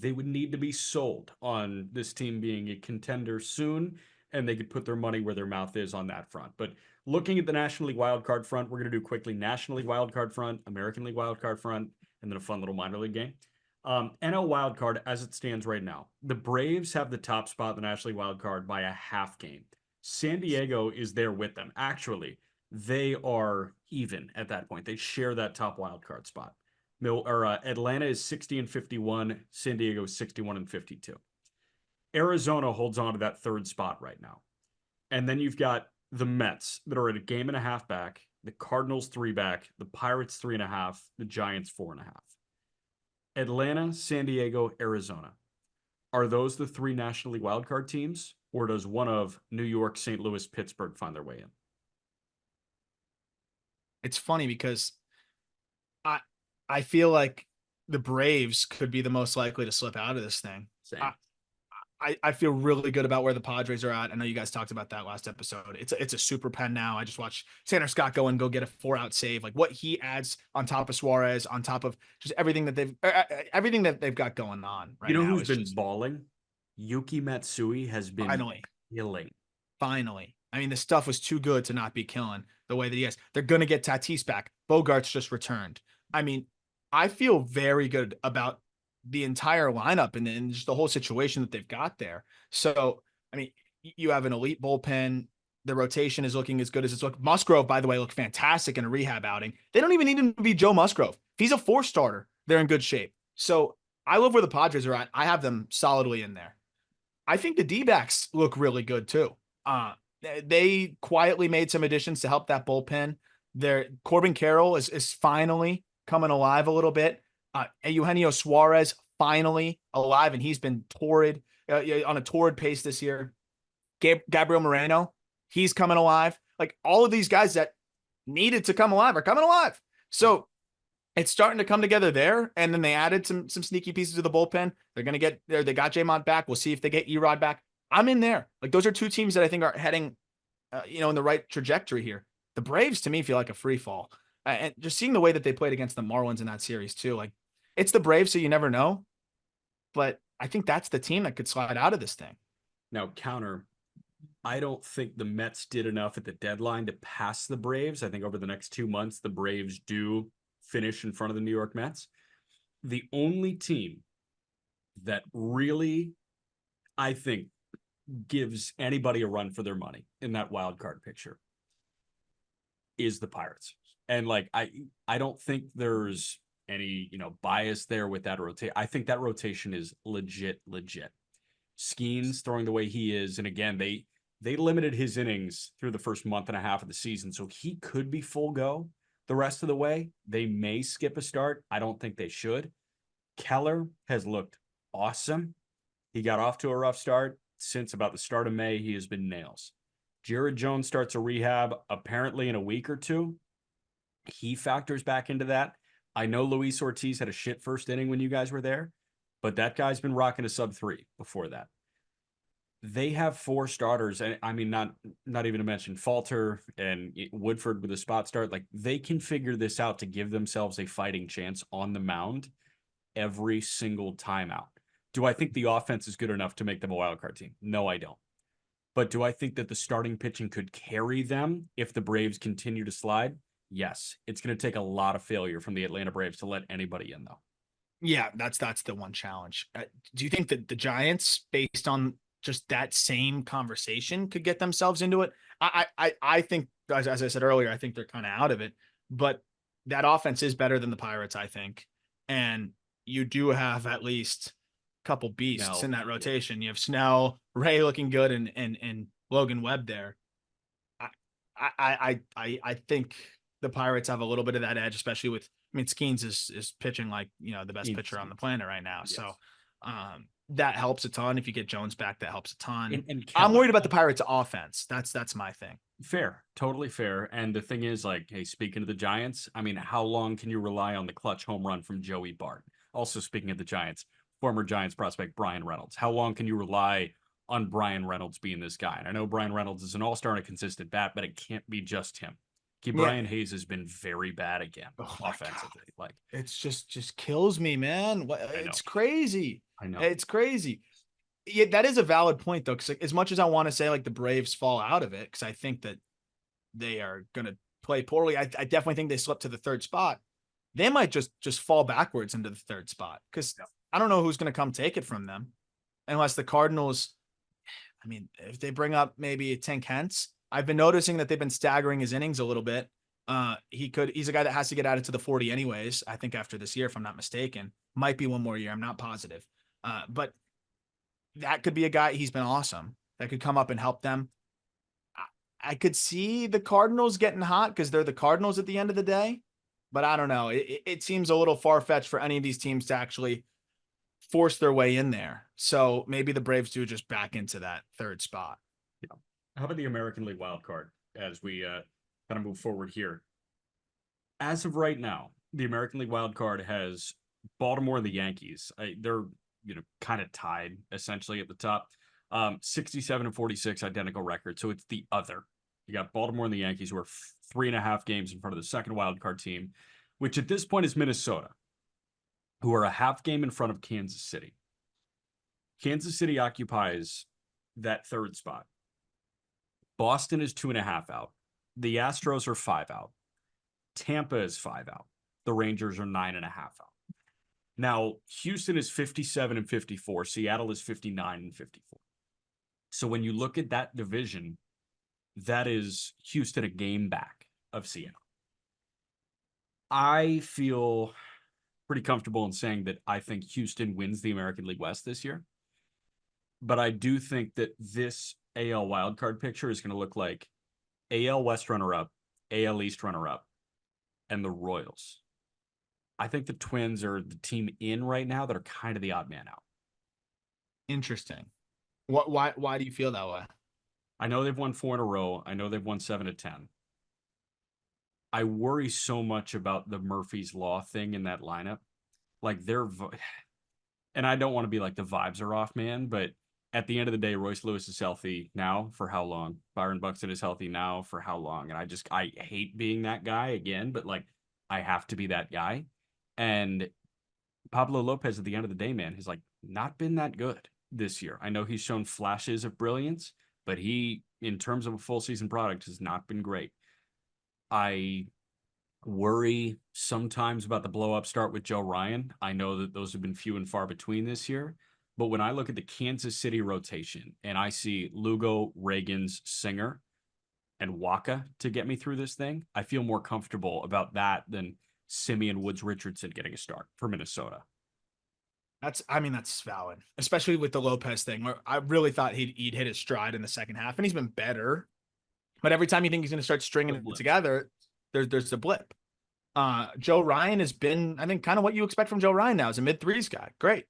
They would need to be sold on this team being a contender soon, and they could put their money where their mouth is on that front. But looking at the National League wildcard front, we're going to do quickly National League wildcard front, American League wildcard front, and then a fun little minor league game. NL wildcard as it stands right now, the Braves have the top spot in the National League wildcard by a half game. San Diego is there with them. Actually, they are even at that point. They share that top wild card spot. Atlanta is 60-51. San Diego is 61-52. Arizona holds on to that third spot right now. And then you've got the Mets that are at a game and a half back, the Cardinals 3 back, the Pirates 3.5, the Giants 4.5. Atlanta, San Diego, Arizona. Are those the 3 National League wildcard teams, or does one of New York, St. Louis, Pittsburgh find their way in? It's funny because I feel like the Braves could be the most likely to slip out of this thing. Same. I feel really good about where the Padres are at. I know you guys talked about that last episode. It's a super pen now. I just watched Tanner Scott go get a 4-out save. Like what he adds on top of Suarez, on top of just everything that they've got going on right now. Who's been balling? Yuki Matsui has been killing. Finally. I mean, the stuff was too good to not be killing the way that he is. They're going to get Tatis back. Bogarts just returned. I mean, I feel very good about the entire lineup and just the whole situation that they've got there. So, I mean, you have an elite bullpen. The rotation is looking as good as it's looked. Musgrove, by the way, looked fantastic in a rehab outing. They don't even need him to be Joe Musgrove. If he's a 4-starter, they're in good shape. So I love where the Padres are at. I have them solidly in there. I think the D-backs look really good too. They quietly made some additions to help that bullpen. Corbin Carroll is finally coming alive a little bit. Eugenio Suarez finally alive, and he's been torrid on a torrid pace this year. Gabriel Moreno, he's coming alive. Like all of these guys that needed to come alive are coming alive. So it's starting to come together there. And then they added some sneaky pieces to the bullpen. They're going to get there. They got J-Mont back. We'll see if they get Erod back. I'm in there. Like those are 2 teams that I think are heading, in the right trajectory here. The Braves to me feel like a free fall. And just seeing the way that they played against the Marlins in that series too, like it's the Braves, so you never know. But I think that's the team that could slide out of this thing. Now, counter, I don't think the Mets did enough at the deadline to pass the Braves. I think over the next 2 months, the Braves do finish in front of the New York Mets. The only team that really, I think, gives anybody a run for their money in that wild card picture is the Pirates. And like, I don't think there's any, bias there with that rotation. I think that rotation is legit. Skeens throwing the way he is. And again, they limited his innings through the first month and a half of the season. So he could be full go the rest of the way. They may skip a start. I don't think they should. Keller has looked awesome. He got off to a rough start. Since about the start of May, he has been nails. Jared Jones starts a rehab apparently in a week or 2. He factors back into that. I know Luis Ortiz had a shit first inning when you guys were there, but that guy's been rocking a sub-3 before that. They have 4 starters, and I mean, not even to mention Falter and Woodford with a spot start. Like they can figure this out to give themselves a fighting chance on the mound every single time out. Do I think the offense is good enough to make them a wild card team? No, I don't. But do I think that the starting pitching could carry them if the Braves continue to slide? Yes. It's going to take a lot of failure from the Atlanta Braves to let anybody in, though. Yeah, that's the one challenge. Do you think that the Giants, based on just that same conversation, could get themselves into it? I think, as I said earlier, I think they're kind of out of it. But that offense is better than the Pirates, I think. And you do have at least a couple beasts Snell. in that Yeah. rotation. You have Snell, Ray looking good, and Logan Webb there. I I think the Pirates have a little bit of that edge, especially with, I mean, Skeens is pitching like, the best pitcher on the planet right now. So Yes. that helps a ton. If you get Jones back, that helps a ton. And I'm Keller. worried about the Pirates offense. That's my thing. Fair, totally fair. And the thing is, like, hey, speaking of the Giants, I mean, how long can you rely on the clutch home run from Joey Bart? Also, speaking of the Giants, former Giants prospect Brian Reynolds. How long can you rely on Brian Reynolds being this guy? And I know Brian Reynolds is an all-star and a consistent bat, but it can't be just him. Yeah. Brian Hayes has been very bad again Oh my God. offensively. Like, It's just kills me, man. I know, It's crazy. I know. It's crazy. Yeah, that is a valid point though, because as much as I want to say like the Braves fall out of it, because I think that they are going to play poorly, I definitely think they slip to the third spot. They might just fall backwards into the third spot because I don't know who's going to come take it from them, unless the Cardinals. I mean, if they bring up maybe Tank Hence, I've been noticing that they've been staggering his innings a little bit. He's a guy that has to get added to the 40 anyways. I think after this year, if I'm not mistaken, might be one more year. I'm not positive. But that could be a guy. He's been awesome. That could come up and help them. I could see the Cardinals getting hot because they're the Cardinals at the end of the day. But I don't know. It seems a little far fetched for any of these teams to actually force their way in there. So maybe the Braves do just back into that third spot. Yeah. How about the American League wild card as we kind of move forward here? As of right now, the American League wild card has Baltimore and the Yankees. They're kind of tied essentially at the top. 67 and 46 identical record. So it's the other. You got Baltimore and the Yankees who are 3.5 games in front of the second wild card team, which at this point is Minnesota, who are a half game in front of Kansas City. Kansas City occupies that third spot. Boston is 2.5 out. The Astros are 5 out. Tampa is 5 out. The Rangers are 9.5 out. Now, Houston is 57 and 54. Seattle is 59 and 54. So when you look at that division, that is Houston a game back of Seattle. I feel pretty comfortable in saying that I think Houston wins the American League West this year. But I do think that this AL wildcard picture is going to look like AL West runner-up, AL East runner-up, and the Royals. I think the Twins are the team in right now that are kind of the odd man out. Interesting. Why do you feel that way? I know they've won 4 in a row. I know they've won 7 of 10. I worry so much about the Murphy's Law thing in that lineup. Like and I don't want to be like the vibes are off, man, but at the end of the day, Royce Lewis is healthy now for how long? Byron Buxton is healthy now for how long? And I hate being that guy again, but like I have to be that guy. And Pablo Lopez at the end of the day, man, has like not been that good this year. I know he's shown flashes of brilliance, but he, in terms of a full season product, has not been great. I worry sometimes about the blow up start with Joe Ryan. I know that those have been few and far between this year, but when I look at the Kansas City rotation and I see Lugo, Reagans, Singer, and Waka to get me through this thing, I feel more comfortable about that than Simeon Woods Richardson getting a start for Minnesota. That's valid, especially with the Lopez thing, where I really thought he'd hit his stride in the second half, and he's been better. But every time you think he's going to start stringing it together, there's the blip. Joe Ryan has been, I think, kind of what you expect from Joe Ryan now as a mid threes guy. Great,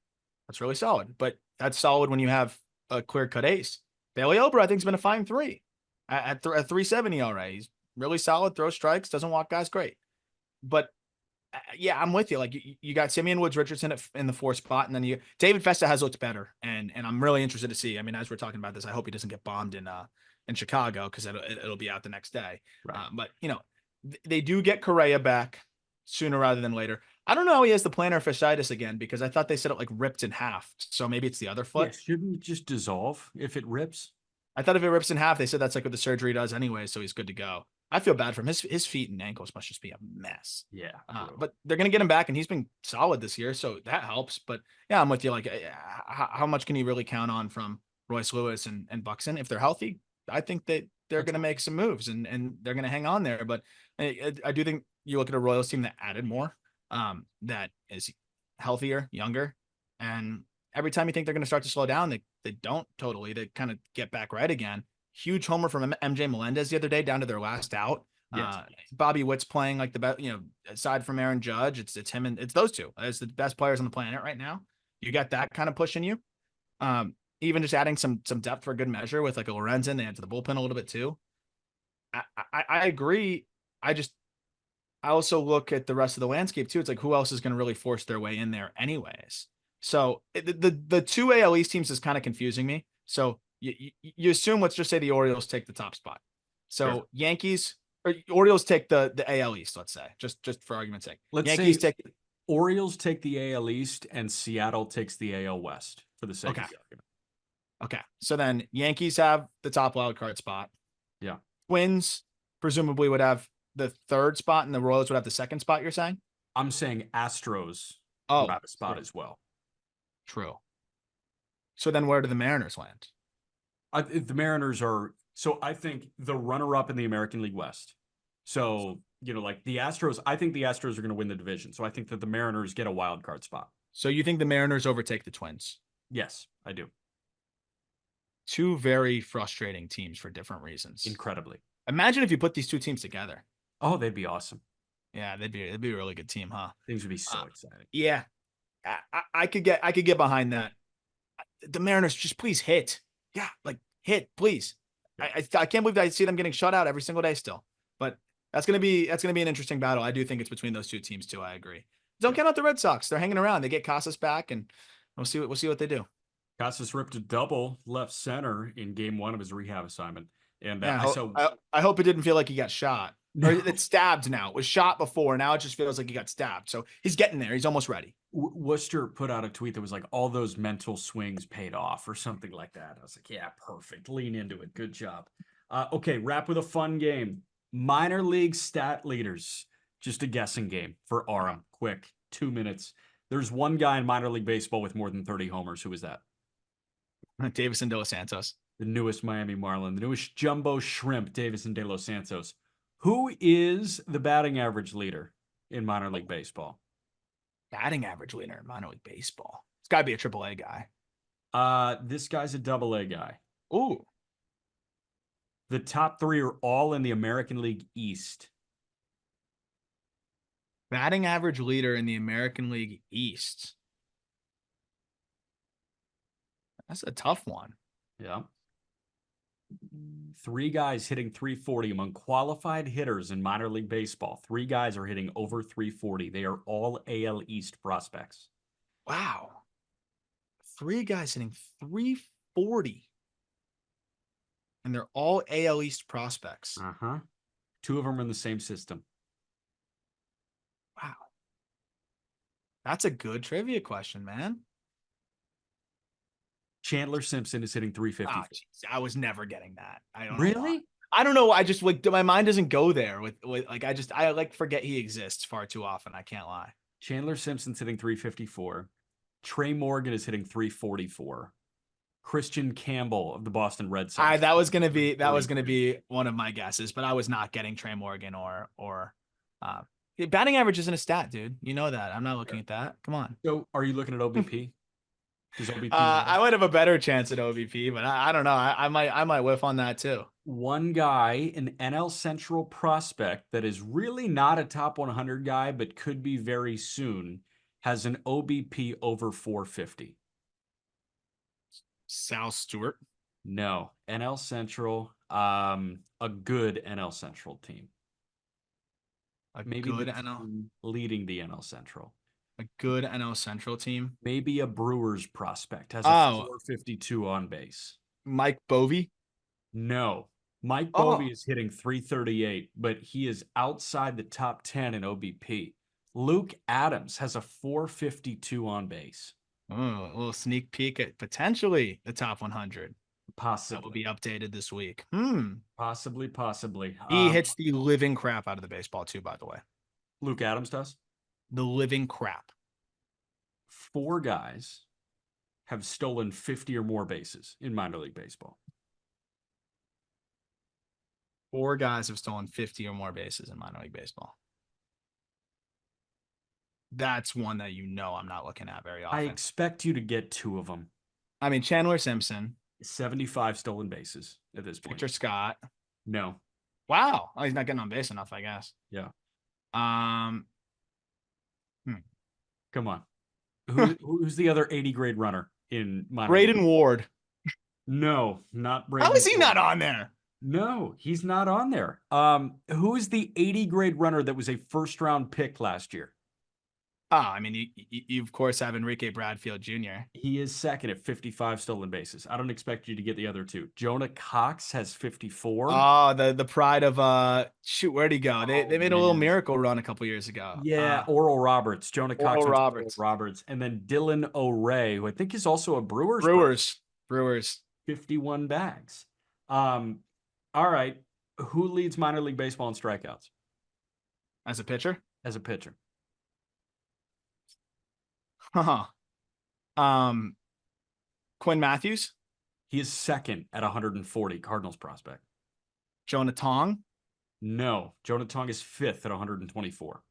that's really solid. But that's solid when you have a clear cut ace. Bailey Ober, I think, has been a fine 3 at 370 already. He's really solid, throws strikes, doesn't walk guys great. But yeah, I'm with you. Like you got Simeon Woods Richardson in the 4th spot, and then David Festa has looked better, and I'm really interested to see. I mean, as we're talking about this, I hope he doesn't get bombed in Chicago because it'll be out the next day. Right. But they do get Correa back sooner rather than later. I don't know how he has the plantar fasciitis again because I thought they said it like ripped in half. So maybe it's the other foot. Yeah, shouldn't it just dissolve if it rips? I thought if it rips in half, they said that's like what the surgery does anyway, so he's good to go. I feel bad for him. His feet and ankles must just be a mess. Yeah. But they're going to get him back, and he's been solid this year, so that helps. But yeah, I'm with you. Like, how much can you really count on from Royce Lewis and Buxton? If they're healthy, I think that they're going to make some moves, and they're going to hang on there. But I do think you look at a Royals team that added more, that is healthier, younger, and every time you think they're going to start to slow down, they don't totally. They kind of get back right again. Huge homer from MJ Melendez the other day, down to their last out. Yes. Bobby Witt's playing like the best, aside from Aaron Judge, it's him and it's those two. It's the best players on the planet right now. You got that kind of pushing you. Even just adding some depth for a good measure with like a Lorenzen, they add to the bullpen a little bit too. I agree. I also look at the rest of the landscape too. It's like, who else is going to really force their way in there anyways? So the two AL East teams is kind of confusing me. So you assume, let's just say the Orioles take the top spot. So Sure. Yankees or Orioles take the AL East, let's say, just for argument's sake. Let's Yankees say take. Orioles take the AL East and Seattle takes the AL West for the sake Okay. of the argument. Okay. So then Yankees have the top wild card spot. Yeah. Twins presumably would have the third spot and the Royals would have the second spot, you're saying? I'm saying Astros Oh, will have a spot true. as well. True. So then where do the Mariners land? The Mariners are, so I think the runner-up in the American League West. So, like the Astros, I think the Astros are going to win the division. So I think that the Mariners get a wild card spot. So you think the Mariners overtake the Twins? Yes, I do. Two very frustrating teams for different reasons. Incredibly. Imagine if you put these two teams together. Oh, they'd be awesome. Yeah, it'd be a really good team, huh? Things would be so exciting. Yeah. I could get behind that. The Mariners, just please hit. Yeah, like hit, please. Yeah. I can't believe that I see them getting shut out every single day still. But that's gonna be an interesting battle. I do think it's between those two teams too. I agree. Don't count out the Red Sox. They're hanging around. They get Casas back, and we'll see what they do. Casas ripped a double left center in game 1 of his rehab assignment. And yeah, I hope it didn't feel like he got shot. No. Or it's stabbed now. It was shot before. Now it just feels like he got stabbed. So he's getting there. He's almost ready. Worcester put out a tweet that was like, all those mental swings paid off or something like that. I was like, yeah, perfect. Lean into it. Good job. Okay, wrap with a fun game. Minor league stat leaders. Just a guessing game for Aram. Quick, 2 minutes. There's one guy in minor league baseball with more than 30 homers. Who is that? Davison De Los Santos. The newest Miami Marlin, the newest jumbo shrimp, Davison De Los Santos. Who is the batting average leader in minor league baseball? Batting average leader in minor league baseball. It's got to be a AAA guy. This guy's a AA guy. Ooh. The top 3 are all in the American League East. Batting average leader in the American League East. That's a tough one. Yeah. 3 guys hitting 340 among qualified hitters in minor league baseball. 3 guys are hitting over 340. They are all AL East prospects. Wow. 3 guys hitting 340. And they're all AL East prospects. 2 of them are in the same system. Wow. That's a good trivia question, man. Chandler Simpson is hitting 350. Oh, I was never getting that. I don't really? know. I don't know. I just like my mind doesn't go there with like I like forget he exists far too often. I can't lie. Chandler Simpson's hitting 354. Trey Morgan is hitting 344. Christian Campbell of the Boston Red Sox. That was gonna be one of my guesses, but I was not getting Trey Morgan or batting average isn't a stat, dude. You know that. I'm not looking at that. Come on. So are you looking at OBP? I might have a better chance at OBP, but I don't know. I might whiff on that too. One guy, an NL Central prospect that is really not a top 100 guy, but could be very soon, has an OBP over 450. Sal Stewart? No. NL Central, a good NL Central team. Maybe good NL leading the NL Central. A good NL Central team. Maybe a Brewers prospect has a 452 on base. Mike Bovey? No. Mike Bovey is hitting 338, but he is outside the top 10 in OBP. Luke Adams has a 452 on base. Oh, a little sneak peek at potentially the top 100. Possibly. That will be updated this week. Possibly. He hits the living crap out of the baseball too, by the way. Luke Adams does? The living crap. 4 guys have stolen 50 or more bases in minor league baseball. 4 guys have stolen 50 or more bases in minor league baseball. That's one that I'm not looking at very I often. expect you to get two of them. I mean, Chandler Simpson, 75 stolen bases at this point. Victor Scott. No. Wow. Oh, he's not getting on base enough, I guess. Yeah. Um, Come on. Who's the other 80 grade runner in minor league? Braden Ward. No, not How Braden is he Ward. not on there? No, he's not on there. Who is the 80 grade runner that was a first round pick last year? I mean, you of course have Enrique Bradfield Jr. He is second at 55 stolen bases. I don't expect you to get the other two. Jonah Cox has 54. Oh, the pride of shoot, where'd he go? They Oh, made a little man. miracle run a couple years ago. Yeah, Oral Roberts. Jonah Cox Oral went to Oral Roberts. Roberts. And then Dylan O'Ray, who I think is also a Brewers. Brewers. 51 bags. All right. Who leads minor league baseball in strikeouts? As a pitcher? As a pitcher. Huh. Quinn Matthews? He is second at 140, Cardinals prospect. Jonah Tong? No, Jonah Tong is fifth at 124.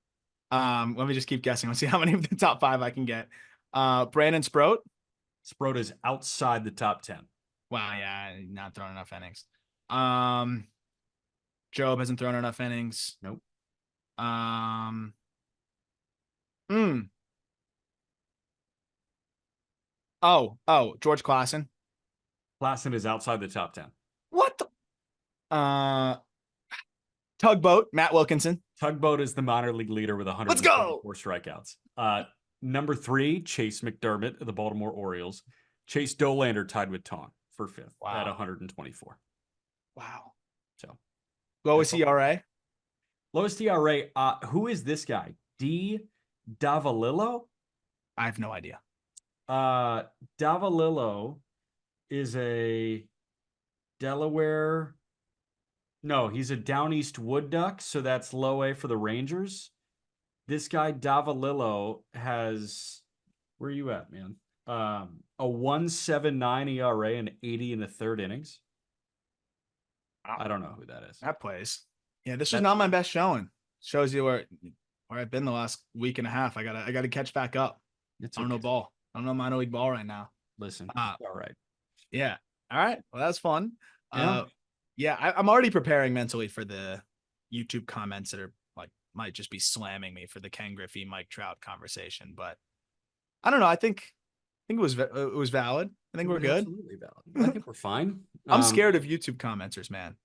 Let me just keep guessing. Let's see how many of the top 5 I can get. Brandon Sproat? Sproat is outside the top 10. Wow, yeah, not throwing enough innings. Job hasn't thrown enough innings. Nope. George Klassen. Klassen is outside the top 10. What the? Tugboat, Matt Wilkinson. Tugboat is the minor league leader with 134 strikeouts. Number 3, Chase McDermott of the Baltimore Orioles. Chase Dolander tied with Tong for fifth at 124. Wow. So lowest ERA. Lowest ERA. Who is this guy? D. Davalillo? I have no idea. Davalillo is a Delaware. No, he's a Down East Wood Duck, so that's low A for the Rangers. This guy Davalillo has, where are you at, man? A 1.79 ERA and 80 in the third innings. I don't know who that is. That plays. Yeah, this was not my best showing. Shows you where I've been the last week and a half. I gotta catch back up. I don't know ball. I don't know minor league ball right now. Listen, all right. Yeah. All right. Well, that's fun. Yeah. I'm already preparing mentally for the YouTube comments that are like might just be slamming me for the Ken Griffey, Mike Trout conversation. But I don't know. I think it was valid. I think we're good. Absolutely valid. I think we're fine. I'm scared of YouTube commenters, man.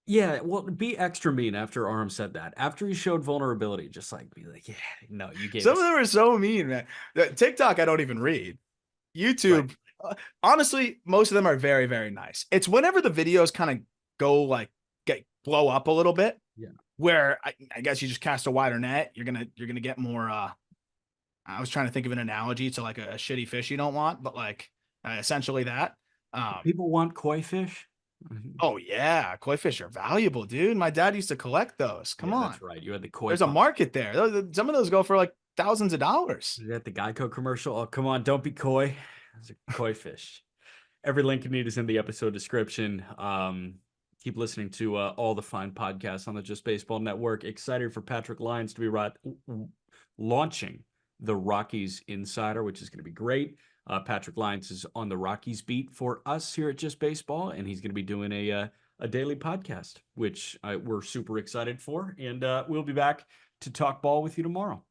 Yeah, well, be extra mean after Aram said that. After he showed vulnerability, just like be like, yeah, no, you gave. Some of them are so mean, man. TikTok, I don't even read. YouTube, honestly, most of them are very, very nice. It's whenever the videos kind of go like blow up a little bit. Yeah. Where I guess you just cast a wider net. You're gonna get more. I was trying to think of an analogy to like a shitty fish you don't want, but like essentially that. People want koi fish. Oh yeah, koi fish are valuable, dude. My dad used to collect those. Come on, that's right. You had the koi. There's a market there. Some of those go for like thousands of dollars. You got the Geico commercial. Oh, come on, don't be coy. It's a koi fish. Every link you need is in the episode description. Keep listening to all the fine podcasts on the Just Baseball Network. Excited for Patrick Lyons to be launching the Rockies Insider, which is going to be great. Patrick Lyons is on the Rockies beat for us here at Just Baseball, and he's going to be doing a daily podcast, which we're super excited for. And we'll be back to talk ball with you tomorrow.